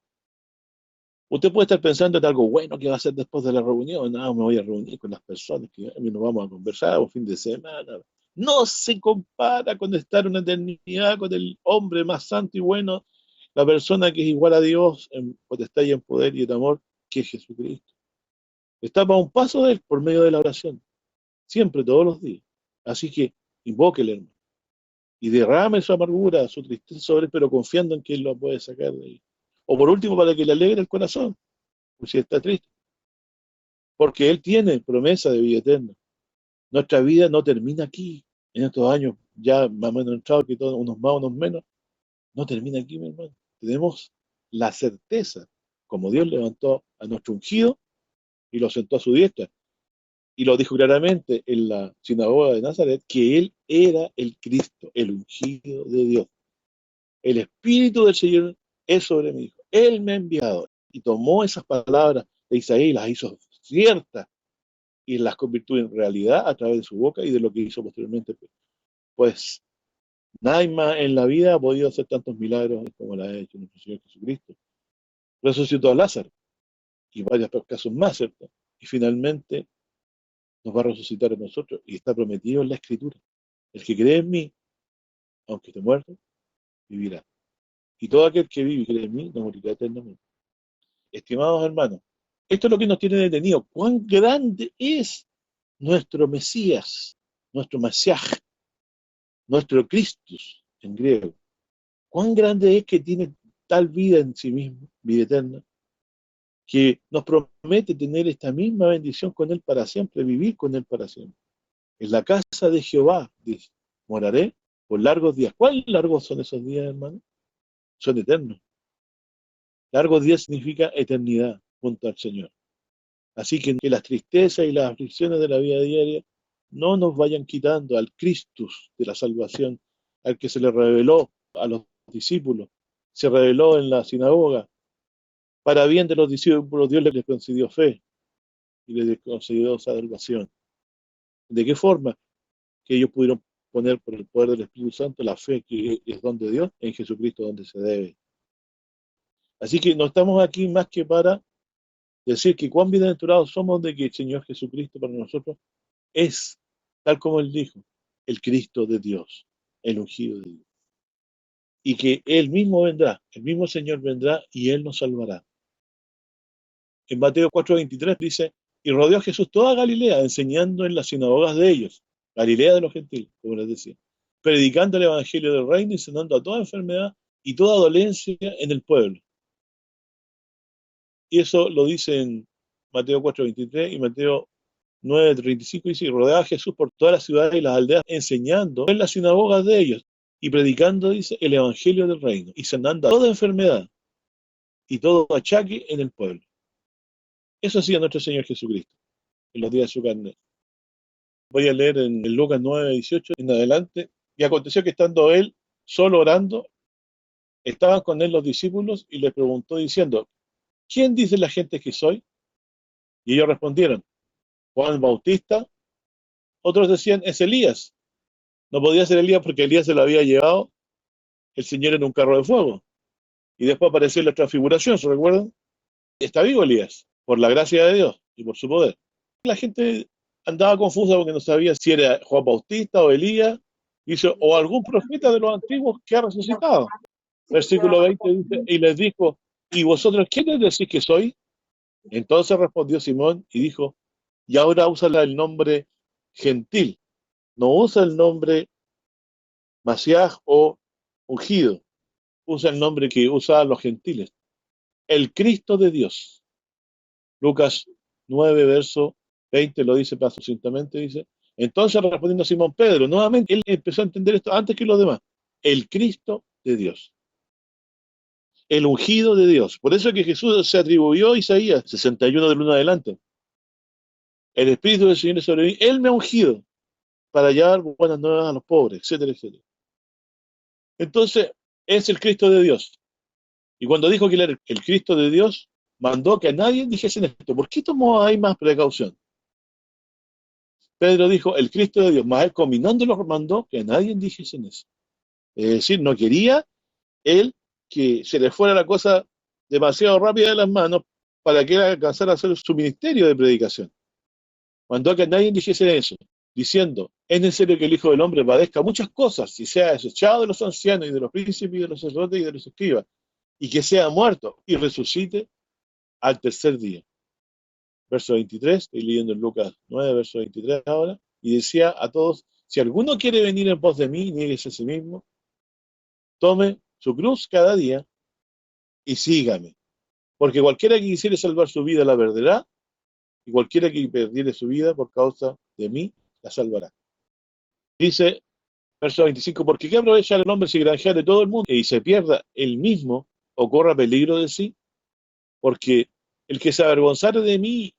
Usted puede estar pensando en algo bueno que va a hacer después de la reunión. No, me voy a reunir con las personas que nos vamos a conversar un fin de semana. No se compara con estar una eternidad con el hombre más santo y bueno, la persona que es igual a Dios en potestad y en poder y en amor, que es Jesucristo. Estamos a un paso de él por medio de la oración, siempre, todos los días. Así que invóquele, hermano, y derrame su amargura, su tristeza sobre él, pero confiando en que él lo puede sacar de ahí. O por último, para que le alegre el corazón, si está triste, porque él tiene promesa de vida eterna. Nuestra vida no termina aquí, en estos años, ya más o menos entrado, que todos, unos más, unos menos, no termina aquí, mi hermano. Tenemos la certeza, como Dios levantó a nuestro ungido y lo sentó a su diestra, y lo dijo claramente en la sinagoga de Nazaret, que él era el Cristo, el ungido de Dios. El Espíritu del Señor es sobre mi hijo. Él me ha enviado. Y tomó esas palabras de Isaías y las hizo ciertas y las convirtió en realidad a través de su boca y de lo que hizo posteriormente. Pues nadie más en la vida ha podido hacer tantos milagros como lo ha hecho nuestro Señor Jesucristo. Resucitó a Lázaro y varios casos más, ¿cierto? Y finalmente nos va a resucitar a nosotros y está prometido en la Escritura. El que cree en mí, aunque esté muerto, vivirá. Y todo aquel que vive y cree en mí no morirá eternamente. Estimados hermanos, esto es lo que nos tiene detenido. ¿Cuán grande es nuestro Mesías, nuestro Masiaj, nuestro Christus en griego? ¿Cuán grande es que tiene tal vida en sí mismo, vida eterna, que nos promete tener esta misma bendición con Él para siempre, vivir con Él para siempre? En la casa de Jehová, dice, moraré por largos días. ¿Cuán largos son esos días, hermano? Son eternos. Largos días significa eternidad junto al Señor. Así que las tristezas y las aflicciones de la vida diaria no nos vayan quitando al Christus de la salvación, al que se le reveló a los discípulos, se reveló en la sinagoga. Para bien de los discípulos, Dios les concedió fe y les concedió salvación. ¿De qué forma? Que ellos pudieron poner por el poder del Espíritu Santo la fe que es don de Dios en Jesucristo donde se debe. Así que no estamos aquí más que para decir que cuán bienaventurados somos de que el Señor Jesucristo para nosotros es, tal como Él dijo, el Cristo de Dios, el ungido de Dios. Y que Él mismo vendrá, el mismo Señor vendrá y Él nos salvará. En Mateo 4:23 dice, y rodeó Jesús toda Galilea, enseñando en las sinagogas de ellos, Galilea de los gentiles, como les decía, predicando el evangelio del reino y sanando a toda enfermedad y toda dolencia en el pueblo. Y eso lo dice en Mateo 4:23 y Mateo 9:35, dice, y rodeaba a Jesús por todas las ciudades y las aldeas, enseñando en las sinagogas de ellos. y predicando, dice, el evangelio del reino, y sanando toda enfermedad y todo achaque en el pueblo. Eso hacía nuestro Señor Jesucristo en los días de su carne. Voy a leer en Lucas 9:18 en adelante. Y aconteció que estando él solo orando, estaban con él los discípulos y le preguntó diciendo, ¿quién dice la gente que soy? Y ellos respondieron, Juan Bautista. Otros decían, es Elías. No podía ser Elías porque Elías se lo había llevado el Señor en un carro de fuego. Y después apareció la transfiguración, ¿se recuerdan? Está vivo Elías, por la gracia de Dios y por su poder. La gente andaba confusa porque no sabía si era Juan Bautista o Elías, dice, o algún profeta de los antiguos que ha resucitado. Versículo 20 dice, y les dijo, ¿y vosotros quiénes decís que soy? Entonces respondió Simón y dijo, y ahora usa el nombre gentil, no usa el nombre Masiaj o ungido, usa el nombre que usaban los gentiles, el Cristo de Dios. Lucas 9, verso 20 lo dice más sucintamente, dice. Entonces respondiendo a Simón Pedro, nuevamente él empezó a entender esto antes que los demás, el Cristo de Dios, el ungido de Dios. Por eso es que Jesús se atribuyó a Isaías 61 del 1 adelante. El Espíritu del Señor es sobre mí, Él me ha ungido para llevar buenas nuevas a los pobres, etcétera, etcétera. Entonces, es el Cristo de Dios. Y cuando dijo que él era el Cristo de Dios, mandó que a nadie dijesen esto. ¿Por qué tomó ahí más precaución? Pedro dijo, el Cristo de Dios, más él combinándolo mandó que a nadie dijesen eso. Es decir, no quería él que se le fuera la cosa demasiado rápida de las manos para que él alcanzara a hacer su ministerio de predicación. Mandó a que a nadie dijese eso, diciendo, es necesario que el Hijo del Hombre padezca muchas cosas y sea desechado de los ancianos y de los príncipes y de los sacerdotes y de los escribas, y que sea muerto y resucite al tercer día. Verso 23, estoy leyendo en Lucas 9, verso 23 ahora, y decía a todos, si alguno quiere venir en pos de mí, niéguese a sí mismo, tome su cruz cada día y sígame. Porque cualquiera que quisiere salvar su vida la perderá, y cualquiera que perdiere su vida por causa de mí la salvará. Dice, verso 25, porque ¿qué aprovecha el hombre si granjeare todo el mundo y se pierda él mismo o corra peligro de sí? Porque el que se avergonzare de mí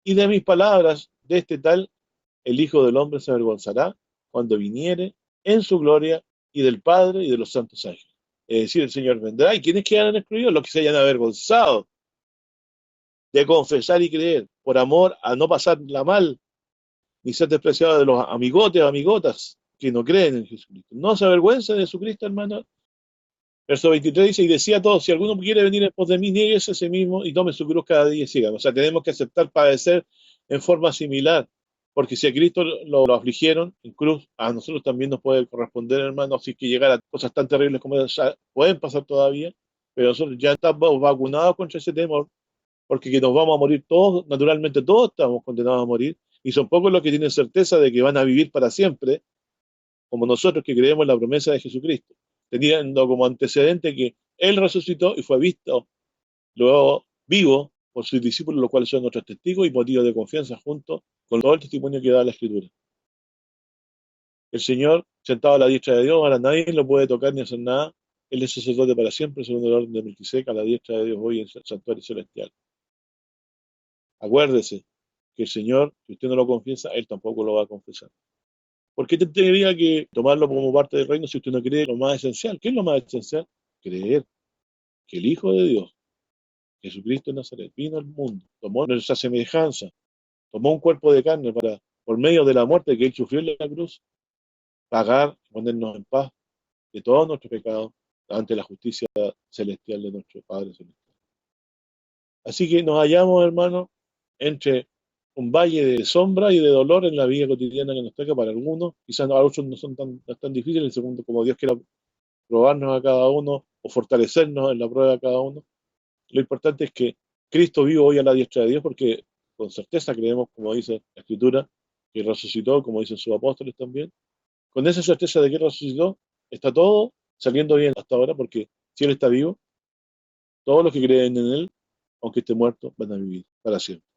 y de mis palabras, de este tal, el Hijo del Hombre se avergonzará cuando viniere en su gloria y del Padre y de los santos ángeles. Es decir, el Señor vendrá y ¿quiénes quedan excluidos? Los que se hayan avergonzado de confesar y creer, por amor a no pasarla mal, ni ser despreciado de los amigotes o amigotas que no creen en Jesucristo. No se avergüenza de Jesucristo, hermano. Verso 23 dice, y decía a todos, si alguno quiere venir después de mí, nieguese a sí mismo y tome su cruz cada día y siga. O sea, tenemos que aceptar padecer en forma similar, porque si a Cristo lo afligieron en cruz, a nosotros también nos puede corresponder, hermano, así que llegar a cosas tan terribles como esas pueden pasar todavía, pero nosotros ya estamos vacunados contra ese temor, porque que nos vamos a morir todos, naturalmente todos estamos condenados a morir, y son pocos los que tienen certeza de que van a vivir para siempre, como nosotros que creemos en la promesa de Jesucristo, teniendo como antecedente que Él resucitó y fue visto luego vivo por sus discípulos, los cuales son nuestros testigos y motivos de confianza junto con todo el testimonio que da la Escritura. El Señor, sentado a la diestra de Dios, ahora nadie lo puede tocar ni hacer nada. Él es sacerdote para siempre, según el orden de Melquisedec, a la diestra de Dios hoy en el santuario celestial. Acuérdese que el Señor, si usted no lo confiesa, Él tampoco lo va a confesar. ¿Por qué tendría que tomarlo como parte del reino si usted no cree lo más esencial? ¿Qué es lo más esencial? Creer que el Hijo de Dios, Jesucristo de Nazaret, vino al mundo, tomó nuestra semejanza, tomó un cuerpo de carne para, por medio de la muerte que Él sufrió en la cruz, pagar, ponernos en paz de todos nuestros pecados ante la justicia celestial de nuestro Padre Celestial. Así que nos hallamos, hermanos, entre un valle de sombra y de dolor en la vida cotidiana que nos toca para algunos, quizás a otros no son no es tan difíciles, segundo como Dios quiera probarnos a cada uno o fortalecernos en la prueba de cada uno. Lo importante es que Cristo vive hoy a la diestra de Dios porque con certeza creemos, como dice la Escritura, que resucitó, como dicen sus apóstoles también. Con esa certeza de que resucitó, está todo saliendo bien hasta ahora porque si Él está vivo, todos los que creen en Él, aunque esté muerto, van a vivir para siempre.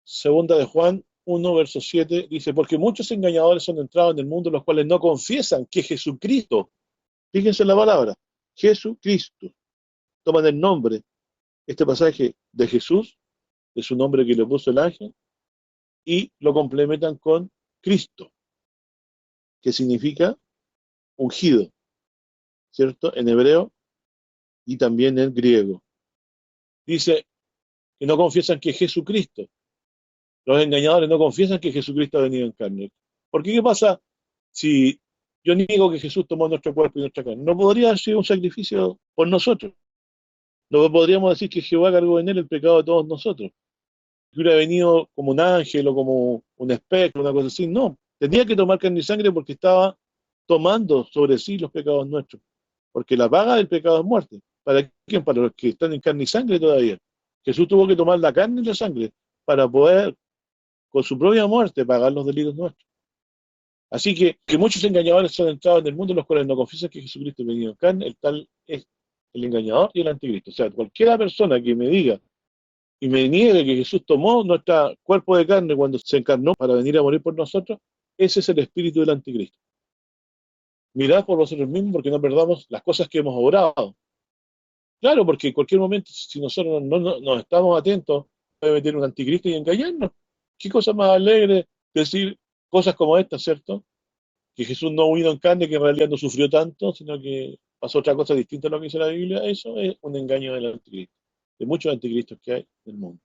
Segunda de Juan 1, verso 7, dice, porque muchos engañadores son entrados en el mundo, los cuales no confiesan que Jesucristo, fíjense en la palabra, Jesucristo, toman el nombre, este pasaje de Jesús, de su nombre que le puso el ángel, y lo complementan con Cristo, que significa ungido, ¿cierto? En hebreo y también en griego. Dice que no confiesan que Jesucristo, los engañadores no confiesan que Jesucristo ha venido en carne. Porque ¿qué pasa si yo niego que Jesús tomó nuestro cuerpo y nuestra carne? No podría haber sido un sacrificio por nosotros. No podríamos decir que Jehová cargó en él el pecado de todos nosotros. Que hubiera venido como un ángel o como un espectro, una cosa así. No, tenía que tomar carne y sangre porque estaba tomando sobre sí los pecados nuestros. Porque la paga del pecado es muerte. ¿Para quién? Para los que están en carne y sangre todavía. Jesús tuvo que tomar la carne y la sangre para poder, con su propia muerte, pagar los delitos nuestros. Así que muchos engañadores son entrados en el mundo, los cuales no confiesan que Jesucristo ha venido en carne, el tal es el engañador y el anticristo. O sea, cualquiera persona que me diga y me niegue que Jesús tomó nuestro cuerpo de carne cuando se encarnó para venir a morir por nosotros, ese es el espíritu del anticristo. Mirad por vosotros mismos porque no perdamos las cosas que hemos obrado. Claro, porque en cualquier momento, si nosotros no estamos atentos, puede meter un anticristo y engañarnos. ¿Qué cosa más alegre decir cosas como estas, cierto? Que Jesús no vino en carne, que en realidad no sufrió tanto, sino que pasó otra cosa distinta a lo que dice la Biblia. Eso es un engaño del anticristo, de muchos anticristos que hay en el mundo.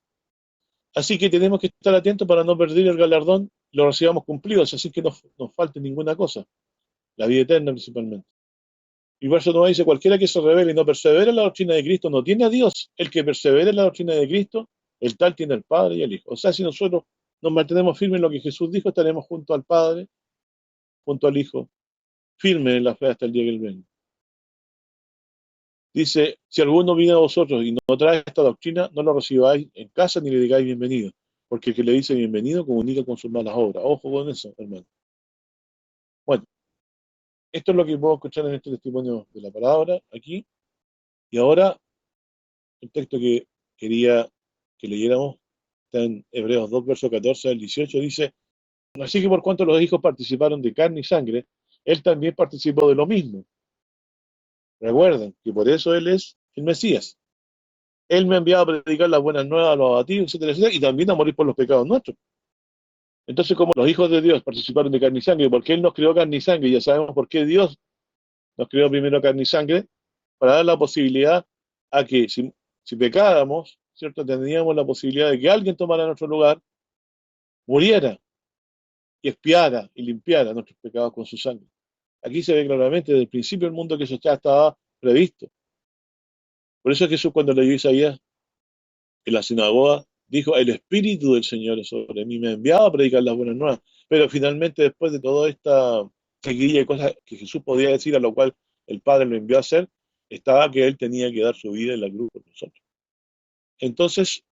Así que tenemos que estar atentos para no perder el galardón, lo recibamos cumplidos, así que no nos falte ninguna cosa, la vida eterna principalmente. Y verso 9 dice, cualquiera que se revele y no persevere en la doctrina de Cristo no tiene a Dios. El que persevere en la doctrina de Cristo, el tal tiene al Padre y al Hijo. O sea, si nosotros nos mantenemos firmes en lo que Jesús dijo, estaremos junto al Padre, junto al Hijo, firmes en la fe hasta el día que Él venga. Dice, si alguno viene a vosotros y no trae esta doctrina, no lo recibáis en casa ni le digáis bienvenido, porque el que le dice bienvenido comunica con sus malas obras. Ojo con eso, hermano. Bueno, esto es lo que puedo escuchar en este testimonio de la palabra aquí. Y ahora, el texto que quería que leyéramos está en Hebreos 2, verso 14 al 18, dice, así que por cuanto los hijos participaron de carne y sangre, él también participó de lo mismo. Recuerden que por eso él es el Mesías. Él me ha enviado a predicar las buenas nuevas a los abatidos, etcétera, etcétera, y también a morir por los pecados nuestros. Entonces, como los hijos de Dios participaron de carne y sangre, porque Él nos creó carne y sangre, y ya sabemos por qué Dios nos creó primero carne y sangre, para dar la posibilidad a que si pecáramos, ¿cierto? Tendríamos la posibilidad de que alguien tomara nuestro lugar, muriera y expiara y limpiara nuestros pecados con su sangre. Aquí se ve claramente desde el principio del mundo que eso ya estaba previsto. Por eso Jesús cuando leyó Isaías en la sinagoga dijo, el Espíritu del Señor es sobre mí, me ha enviado a predicar las buenas nuevas. Pero finalmente después de toda esta seguidilla de cosas que Jesús podía decir, a lo cual el Padre lo envió a hacer, estaba que Él tenía que dar su vida en la cruz por nosotros. Entonces,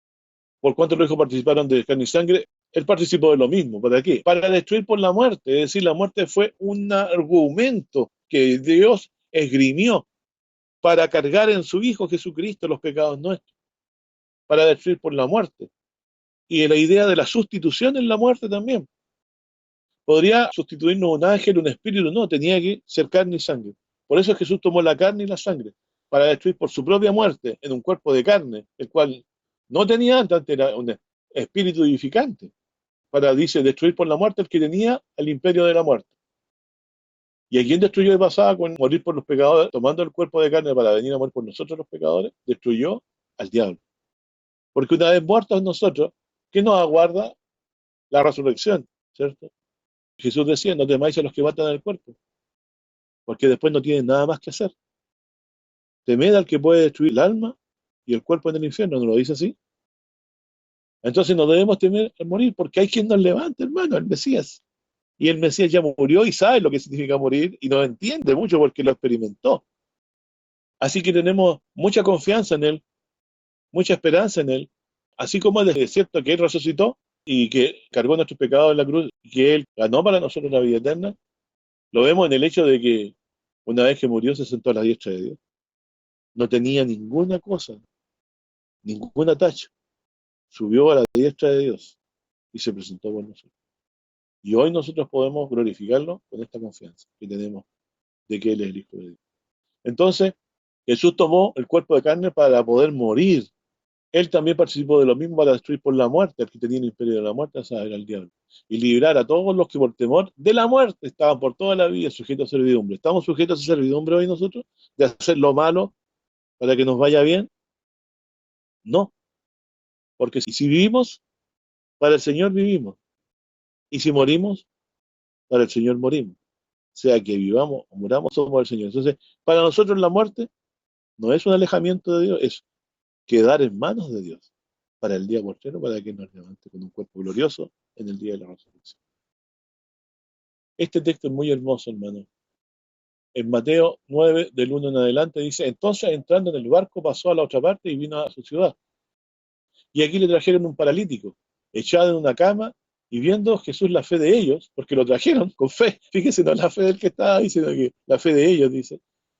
por cuanto los hijos participaron de carne y sangre, Él participó de lo mismo. ¿Para qué? Para destruir por la muerte. Es decir, la muerte fue un argumento que Dios esgrimió para cargar en su Hijo Jesucristo los pecados nuestros, para destruir por la muerte. Y la idea de la sustitución en la muerte también. Podría sustituirnos un ángel, un espíritu, no, tenía que ser carne y sangre. Por eso Jesús tomó la carne y la sangre, para destruir por su propia muerte en un cuerpo de carne, el cual no tenía antes, era un espíritu vivificante, para, dice, destruir por la muerte el que tenía el imperio de la muerte. ¿Y a quién destruyó de pasada con morir por los pecadores, tomando el cuerpo de carne para venir a morir por nosotros los pecadores? Destruyó al diablo. Porque una vez muertos nosotros, ¿qué nos aguarda? La resurrección, ¿cierto? Jesús decía, no temáis a los que matan el cuerpo, porque después no tienen nada más que hacer. Temed al que puede destruir el alma y el cuerpo en el infierno, ¿no lo dice así? Entonces no debemos temer al morir, porque hay quien nos levante, hermano, el Mesías. Y el Mesías ya murió y sabe lo que significa morir y nos entiende mucho porque lo experimentó. Así que tenemos mucha confianza en Él, mucha esperanza en Él, así como es cierto que Él resucitó y que cargó nuestros pecados en la cruz y que Él ganó para nosotros la vida eterna. Lo vemos en el hecho de que una vez que murió se sentó a la diestra de Dios. No tenía ninguna cosa, ningún atacho. Subió a la diestra de Dios y se presentó por nosotros. Y hoy nosotros podemos glorificarlo con esta confianza que tenemos de que Él es el Hijo de Dios. Entonces, Jesús tomó el cuerpo de carne para poder morir. Él también participó de lo mismo para destruir por la muerte, al que tenía el imperio de la muerte, ese era el diablo. Y librar a todos los que por temor de la muerte estaban por toda la vida sujetos a servidumbre. ¿Estamos sujetos a servidumbre hoy nosotros? ¿De hacer lo malo para que nos vaya bien? No, porque si vivimos, para el Señor vivimos. Y si morimos, para el Señor morimos. Sea que vivamos o muramos, somos el Señor. Entonces, para nosotros la muerte no es un alejamiento de Dios, es quedar en manos de Dios para el día postrero, para que nos levante con un cuerpo glorioso en el día de la resurrección. Este texto es muy hermoso, hermano. En Mateo 9, del 1 en adelante, dice, entonces entrando en el barco pasó a la otra parte y vino a su ciudad. Y aquí le trajeron un paralítico, echado en una cama, y viendo Jesús la fe de ellos, porque lo trajeron con fe, fíjese, no la fe del que estaba ahí, sino que la fe de ellos, dice,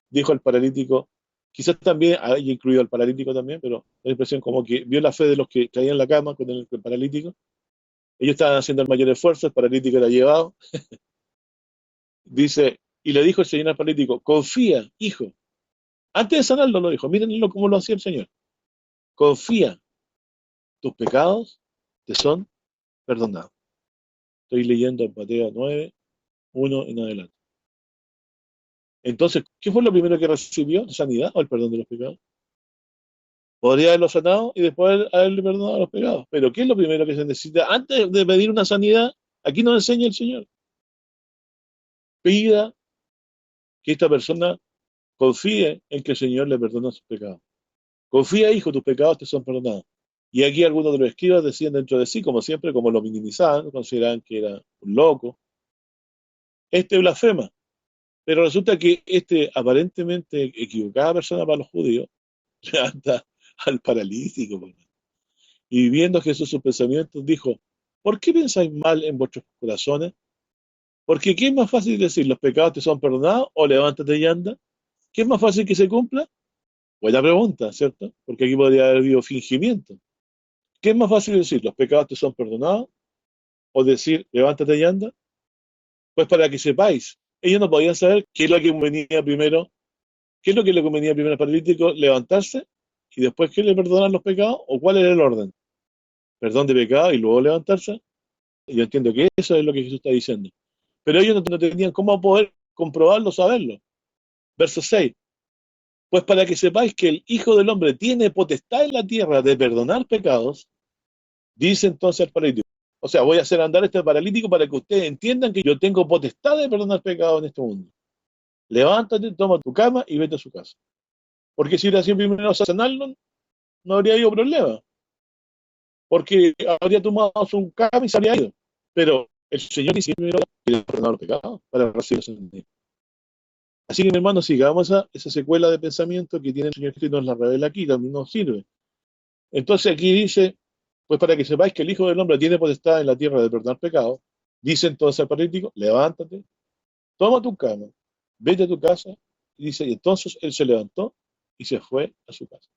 dijo al paralítico, quizás también, haya incluido al paralítico también, pero la impresión como que vio la fe de los que traían la cama con el paralítico, ellos estaban haciendo el mayor esfuerzo, el paralítico era llevado, dice, y le dijo el Señor al paralítico, confía, hijo, antes de sanarlo lo dijo, mírenlo cómo lo hacía el Señor, confía, tus pecados te son perdonados. Estoy leyendo en Mateo 9, 1 en adelante. Entonces, ¿qué fue lo primero que recibió? ¿Sanidad o el perdón de los pecados? Podría haberlo sanado y después haberle perdonado los pecados. Pero ¿qué es lo primero que se necesita antes de pedir una sanidad? Aquí nos enseña el Señor. Pida que esta persona confíe en que el Señor le perdona sus pecados. Confía, hijo, tus pecados te son perdonados. Y aquí algunos de los escribas decían dentro de sí, como siempre, como lo minimizaban, consideraban que era un loco. Este blasfema. Pero resulta que este aparentemente equivocada persona para los judíos levanta al paralítico. Y viendo Jesús sus pensamientos, dijo, ¿por qué pensáis mal en vuestros corazones? Porque ¿qué es más fácil decir, los pecados te son perdonados o levántate y anda? ¿Qué es más fácil que se cumpla? Buena pregunta, ¿cierto? Porque aquí podría haber habido fingimiento. ¿Qué es más fácil decir, los pecados te son perdonados o decir, levántate y anda? Pues para que sepáis, ellos no podían saber qué es lo que convenía primero, qué es lo que le convenía primero al paralítico, levantarse y después que le perdonan los pecados o cuál era el orden. Perdón de pecado y luego levantarse. Yo entiendo que eso es lo que Jesús está diciendo. Pero ellos no tenían cómo poder comprobarlo, saberlo. Verso 6. Pues para que sepáis que el Hijo del Hombre tiene potestad en la tierra de perdonar pecados, dice entonces el paralítico. O sea, voy a hacer andar este paralítico para que ustedes entiendan que yo tengo potestad de perdonar pecados en este mundo. Levántate, toma tu cama y vete a su casa. Porque si hubiera sido primero sanarlo, no habría habido problema. Porque habría tomado su cama y se habría ido. Pero el Señor dice primero que perdonar los pecados para recibir la sanidad. Así que, mi hermano, sigamos esa secuela de pensamiento que tiene el Señor Cristo y nos la revela aquí, también nos sirve. Entonces aquí dice, pues para que sepáis que el Hijo del Hombre tiene potestad en la tierra de perdonar pecados, dice entonces al paralítico, levántate, toma tu cama, vete a tu casa, y dice, y entonces él se levantó y se fue a su casa.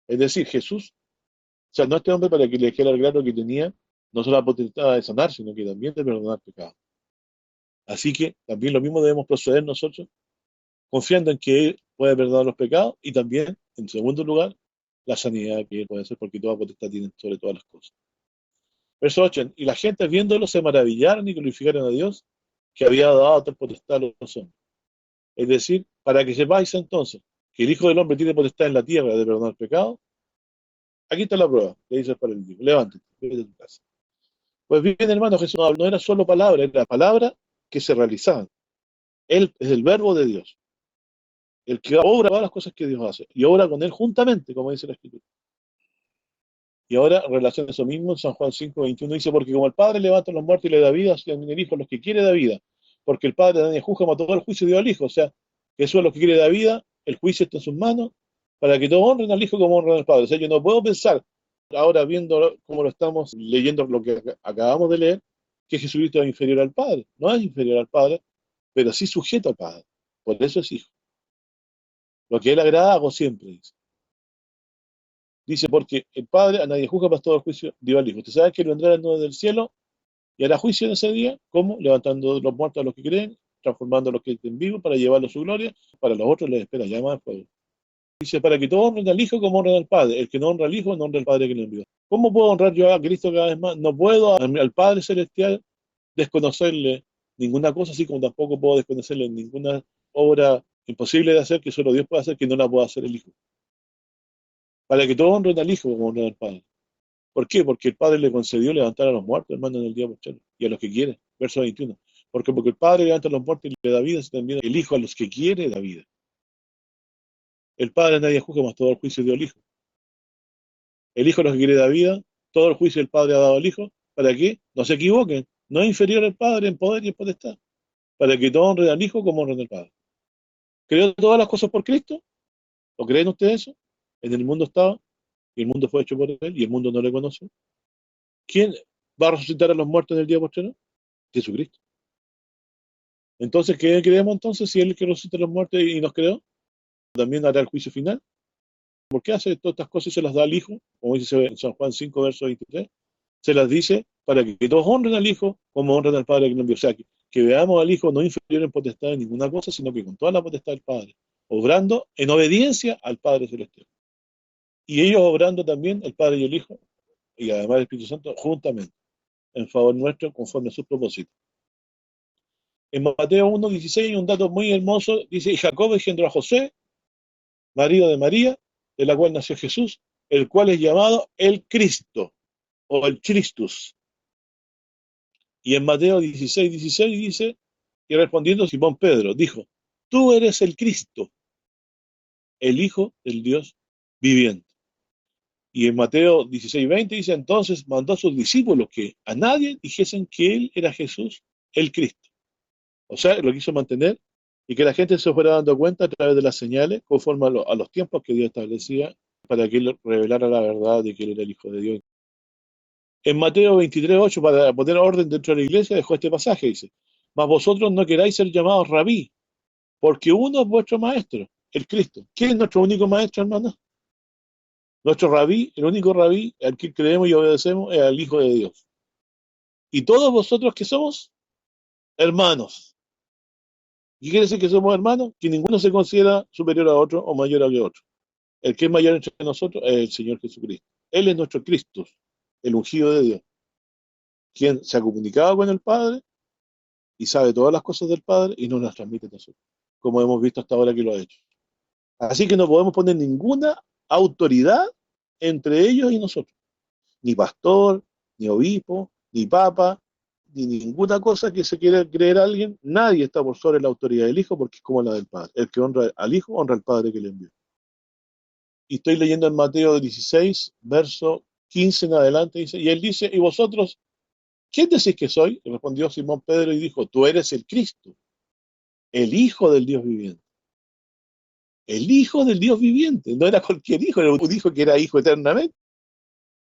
Es decir, Jesús sanó a este hombre para que le dijera el grado que tenía, no solo la potestad de sanar, sino que también de perdonar pecados. Así que también lo mismo debemos proceder nosotros, confiando en que Él puede perdonar los pecados y también, en segundo lugar, la sanidad que Él puede hacer, porque toda potestad tiene sobre todas las cosas. Verso 8. Y la gente viéndolo se maravillaron y glorificaron a Dios que había dado tal potestad a los hombres. Es decir, para que sepáis entonces que el Hijo del Hombre tiene potestad en la tierra de perdonar pecados, aquí está la prueba, le dice el paralítico, levántate, vete a tu casa. Pues bien, hermano, Jesús no era solo palabra, era palabra que se realizaban. Él es el verbo de Dios, el que obra todas las cosas que Dios hace, y obra con Él juntamente, como dice la Escritura. Y ahora relaciona eso mismo en San Juan 5:21, dice, porque como el Padre levanta a los muertos y le da vida, así también el Hijo a los que quiere da vida. Porque el Padre nadie juzga, mas todo el juicio dio al Hijo. O sea, Jesús a los que quiere da vida, el juicio está en sus manos, para que todos honren al Hijo como honran al Padre. O sea, yo no puedo pensar, ahora viendo cómo lo estamos leyendo, lo que acabamos de leer, que Jesucristo es inferior al Padre. No es inferior al Padre, pero sí sujeto al Padre. Por eso es Hijo. Lo que Él agrada hago siempre, dice. Dice, porque el Padre a nadie juzga, mas todo el juicio dio al Hijo. Usted sabe que Él vendrá en el del cielo Y hará juicio en ese día, ¿cómo? Levantando los muertos a los que creen, transformando a los que estén vivos para llevarlos a su gloria, para los otros les espera llama de fuego. Dice, para que todos honren al Hijo como honran al Padre. El que no honra al Hijo, no honra al Padre que le envió. ¿Cómo puedo honrar yo a Cristo cada vez más? No puedo al Padre Celestial desconocerle ninguna cosa, así como tampoco puedo desconocerle ninguna obra imposible de hacer, que solo Dios puede hacer, que no la pueda hacer el Hijo. Para que todos honren al Hijo como honran al Padre. ¿Por qué? Porque el Padre le concedió levantar a los muertos, hermano, en el día posterior, y a los que quiere. Verso 21. Porque el Padre levanta a los muertos y le da vida, así también el Hijo a los que quiere da vida. El Padre nadie juzga, más todo el juicio dio al Hijo. El Hijo a los que quiere da vida, todo el juicio el Padre ha dado al Hijo. ¿Para qué? No se equivoquen. No es inferior al Padre en poder y en potestad. Para que todos honren al Hijo como honren al Padre. ¿Creó todas las cosas por Cristo? ¿Lo creen ustedes eso? En el mundo estaba, y el mundo fue hecho por él, y el mundo no le conoce. ¿Quién va a resucitar a los muertos en el día posterior? Jesucristo. Entonces, ¿qué creemos entonces si él que resucita a los muertos y nos creó? También hará el juicio final. ¿Por qué hace todas estas cosas y se las da al Hijo? Como dice en San Juan 5, verso 23. Se las dice para que todos honren al Hijo como honran al Padre que nos envió. O sea, que veamos al Hijo no inferior en potestad en ninguna cosa, sino que con toda la potestad del Padre, obrando en obediencia al Padre Celestial. Y ellos obrando también, el Padre y el Hijo, y además el Espíritu Santo, juntamente, en favor nuestro, conforme a sus propósitos. En Mateo 1:16 hay un dato muy hermoso, dice, y Jacob engendró a José, marido de María, de la cual nació Jesús, el cual es llamado el Cristo, o el Christus. Y en Mateo 16:16 dice, y respondiendo Simón Pedro, dijo, tú eres el Cristo, el Hijo del Dios viviente. Y en Mateo 16:20 dice, entonces mandó a sus discípulos que a nadie dijesen que él era Jesús, el Cristo. O sea, lo quiso mantener y que la gente se fuera dando cuenta a través de las señales, conforme a los tiempos que Dios establecía, para que él revelara la verdad de que él era el Hijo de Dios. En Mateo 23:8, para poner orden dentro de la iglesia, dejó este pasaje, dice, mas vosotros no queráis ser llamados rabí, porque uno es vuestro maestro, el Cristo. ¿Quién es nuestro único maestro, hermano? Nuestro rabí, el único rabí al que creemos y obedecemos es al Hijo de Dios. Y todos vosotros que somos hermanos. ¿Qué quiere decir que somos hermanos? Que ninguno se considera superior a otro o mayor a que otro. El que es mayor entre nosotros es el Señor Jesucristo. Él es nuestro Cristo, el ungido de Dios, quien se ha comunicado con el Padre y sabe todas las cosas del Padre y nos las transmite a nosotros, como hemos visto hasta ahora que lo ha hecho. Así que no podemos poner ninguna autoridad entre ellos y nosotros. Ni pastor, ni obispo, ni papa, ni ninguna cosa que se quiera creer a alguien. Nadie está por sobre la autoridad del Hijo porque es como la del Padre. El que honra al Hijo, honra al Padre que le envió. Y estoy leyendo en Mateo 16, verso 15 en adelante, dice, y él dice, ¿y vosotros quién decís que soy? Y respondió Simón Pedro y dijo, tú eres el Cristo, el Hijo del Dios viviente. El Hijo del Dios viviente, no era cualquier hijo, era un hijo que era hijo eternamente.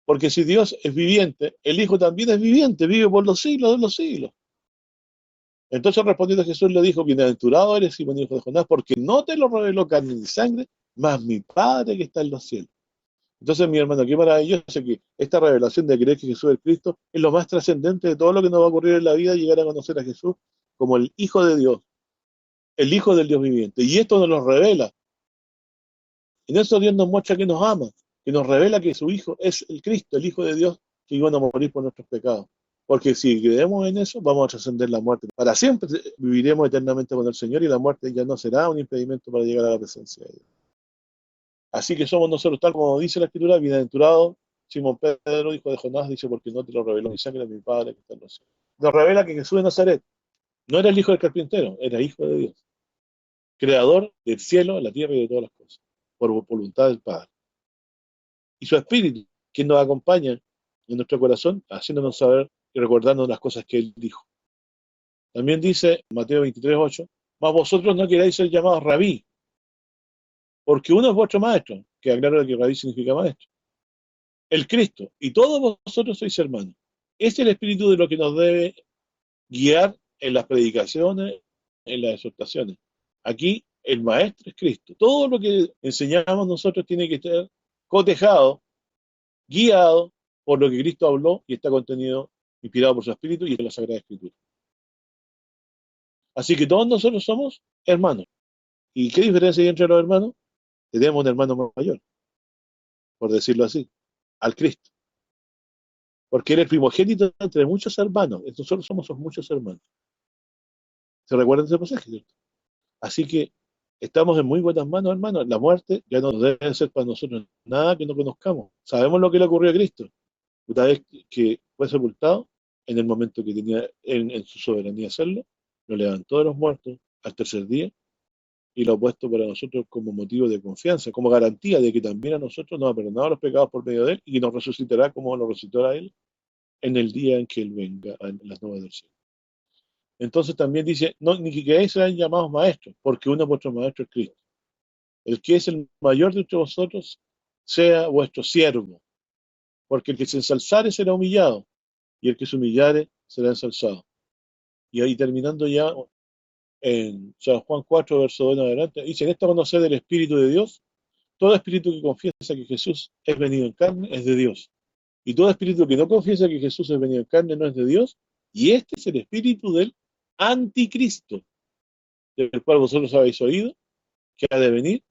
Porque si Dios es viviente, el Hijo también es viviente, vive por los siglos de los siglos. Entonces respondiendo Jesús le dijo, bienaventurado eres Simón hijo de Jonás, porque no te lo reveló carne ni sangre, mas mi Padre que está en los cielos. Entonces, mi hermano, qué maravilloso que esta revelación de creer que Jesús es el Cristo es lo más trascendente de todo lo que nos va a ocurrir en la vida, llegar a conocer a Jesús como el Hijo de Dios, el Hijo del Dios viviente. Y esto nos lo revela. En eso Dios nos muestra que nos ama, que nos revela que su Hijo es el Cristo, el Hijo de Dios, que iba a morir por nuestros pecados. Porque si creemos en eso, vamos a trascender la muerte. Para siempre viviremos eternamente con el Señor y la muerte ya no será un impedimento para llegar a la presencia de Dios. Así que somos nosotros, tal como dice la Escritura, bienaventurados. Simón Pedro, hijo de Jonás, dice, porque no te lo reveló mi sangre, mi Padre que está en los cielos. Nos revela que Jesús de Nazaret no era el hijo del carpintero, era hijo de Dios, creador del cielo, la tierra y de todas las cosas, por voluntad del Padre. Y su Espíritu, quien nos acompaña en nuestro corazón, haciéndonos saber y recordándonos las cosas que Él dijo. También dice Mateo 23:8, mas vosotros no queráis ser llamados rabí, porque uno es vuestro maestro, que aclaro que rabí significa maestro, el Cristo, y todos vosotros sois hermanos. Este es el espíritu de lo que nos debe guiar en las predicaciones, en las exhortaciones. Aquí el maestro es Cristo. Todo lo que enseñamos nosotros tiene que estar cotejado, guiado por lo que Cristo habló y está contenido inspirado por su Espíritu y en la Sagrada Escritura. Así que todos nosotros somos hermanos. ¿Y qué diferencia hay entre los hermanos? Tenemos un hermano mayor, por decirlo así, al Cristo. Porque Él es primogénito entre muchos hermanos. Nosotros somos muchos hermanos. ¿Se recuerdan de ese pasaje, cierto? Así que estamos en muy buenas manos, hermanos. La muerte ya no debe ser para nosotros nada que no conozcamos. Sabemos lo que le ocurrió a Cristo. Una vez que fue sepultado, en el momento que tenía en su soberanía hacerlo, lo levantó de los muertos al tercer día y lo ha puesto para nosotros como motivo de confianza, como garantía de que también a nosotros nos ha perdonado los pecados por medio de Él y nos resucitará como lo resucitó a Él en el día en que Él venga en las nubes del cielo. Entonces también dice, no, ni que sean llamados maestros, porque uno de vuestros maestros es Cristo. El que es el mayor de entre vosotros sea vuestro siervo, porque el que se ensalzare será humillado, y el que se humillare será ensalzado. Y ahí terminando ya en San Juan 4, verso 2 en adelante, dice, en esto conocer del Espíritu de Dios, todo espíritu que confiesa que Jesús es venido en carne es de Dios. Y todo espíritu que no confiesa que Jesús es venido en carne no es de Dios. Y este es el espíritu del anticristo, del cual vosotros habéis oído, que ha de venir.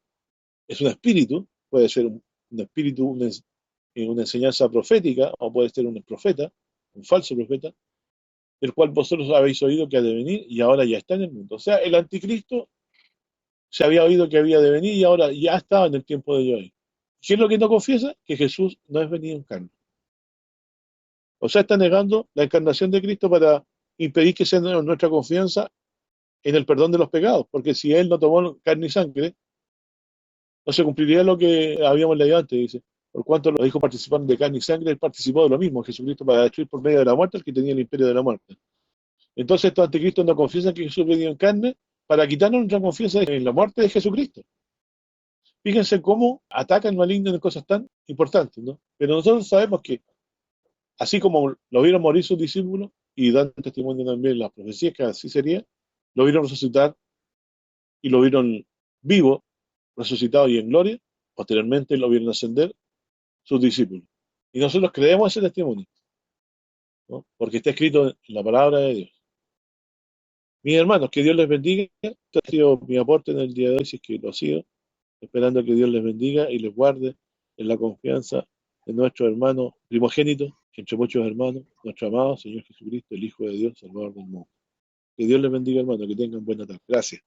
Es un espíritu, puede ser un espíritu, una enseñanza profética, o puede ser un profeta, un falso profeta, el cual vosotros habéis oído que ha de venir y ahora ya está en el mundo. O sea, el anticristo se había oído que había de venir y ahora ya estaba en el tiempo de hoy. ¿Qué es lo que no confiesa? Que Jesús no es venido en carne. O sea, está negando la encarnación de Cristo para impedir que sea nuestra confianza en el perdón de los pecados, porque si Él no tomó carne y sangre, no se cumpliría lo que habíamos leído antes, dice. Por cuanto los hijos participaron de carne y sangre, Él participó de lo mismo, Jesucristo, para destruir por medio de la muerte al que tenía el imperio de la muerte. Entonces estos anticristos no confiesan que Jesús venido en carne para quitarnos nuestra confianza en la muerte de Jesucristo. Fíjense cómo atacan maligno en cosas tan importantes, ¿no? Pero nosotros sabemos que, así como lo vieron morir sus discípulos, y dan testimonio también las profecías que así sería, lo vieron resucitar y lo vieron vivo, resucitado y en gloria, posteriormente lo vieron ascender sus discípulos. Y nosotros creemos ese testimonio, ¿no? Porque está escrito en la palabra de Dios. Mis hermanos, que Dios les bendiga. Este ha sido mi aporte en el día de hoy, si es que lo ha sido, esperando que Dios les bendiga y les guarde en la confianza de nuestro hermano primogénito, entre muchos hermanos, nuestro amado Señor Jesucristo, el Hijo de Dios, Salvador del mundo. Que Dios les bendiga, hermano, que tengan buena tarde. Gracias.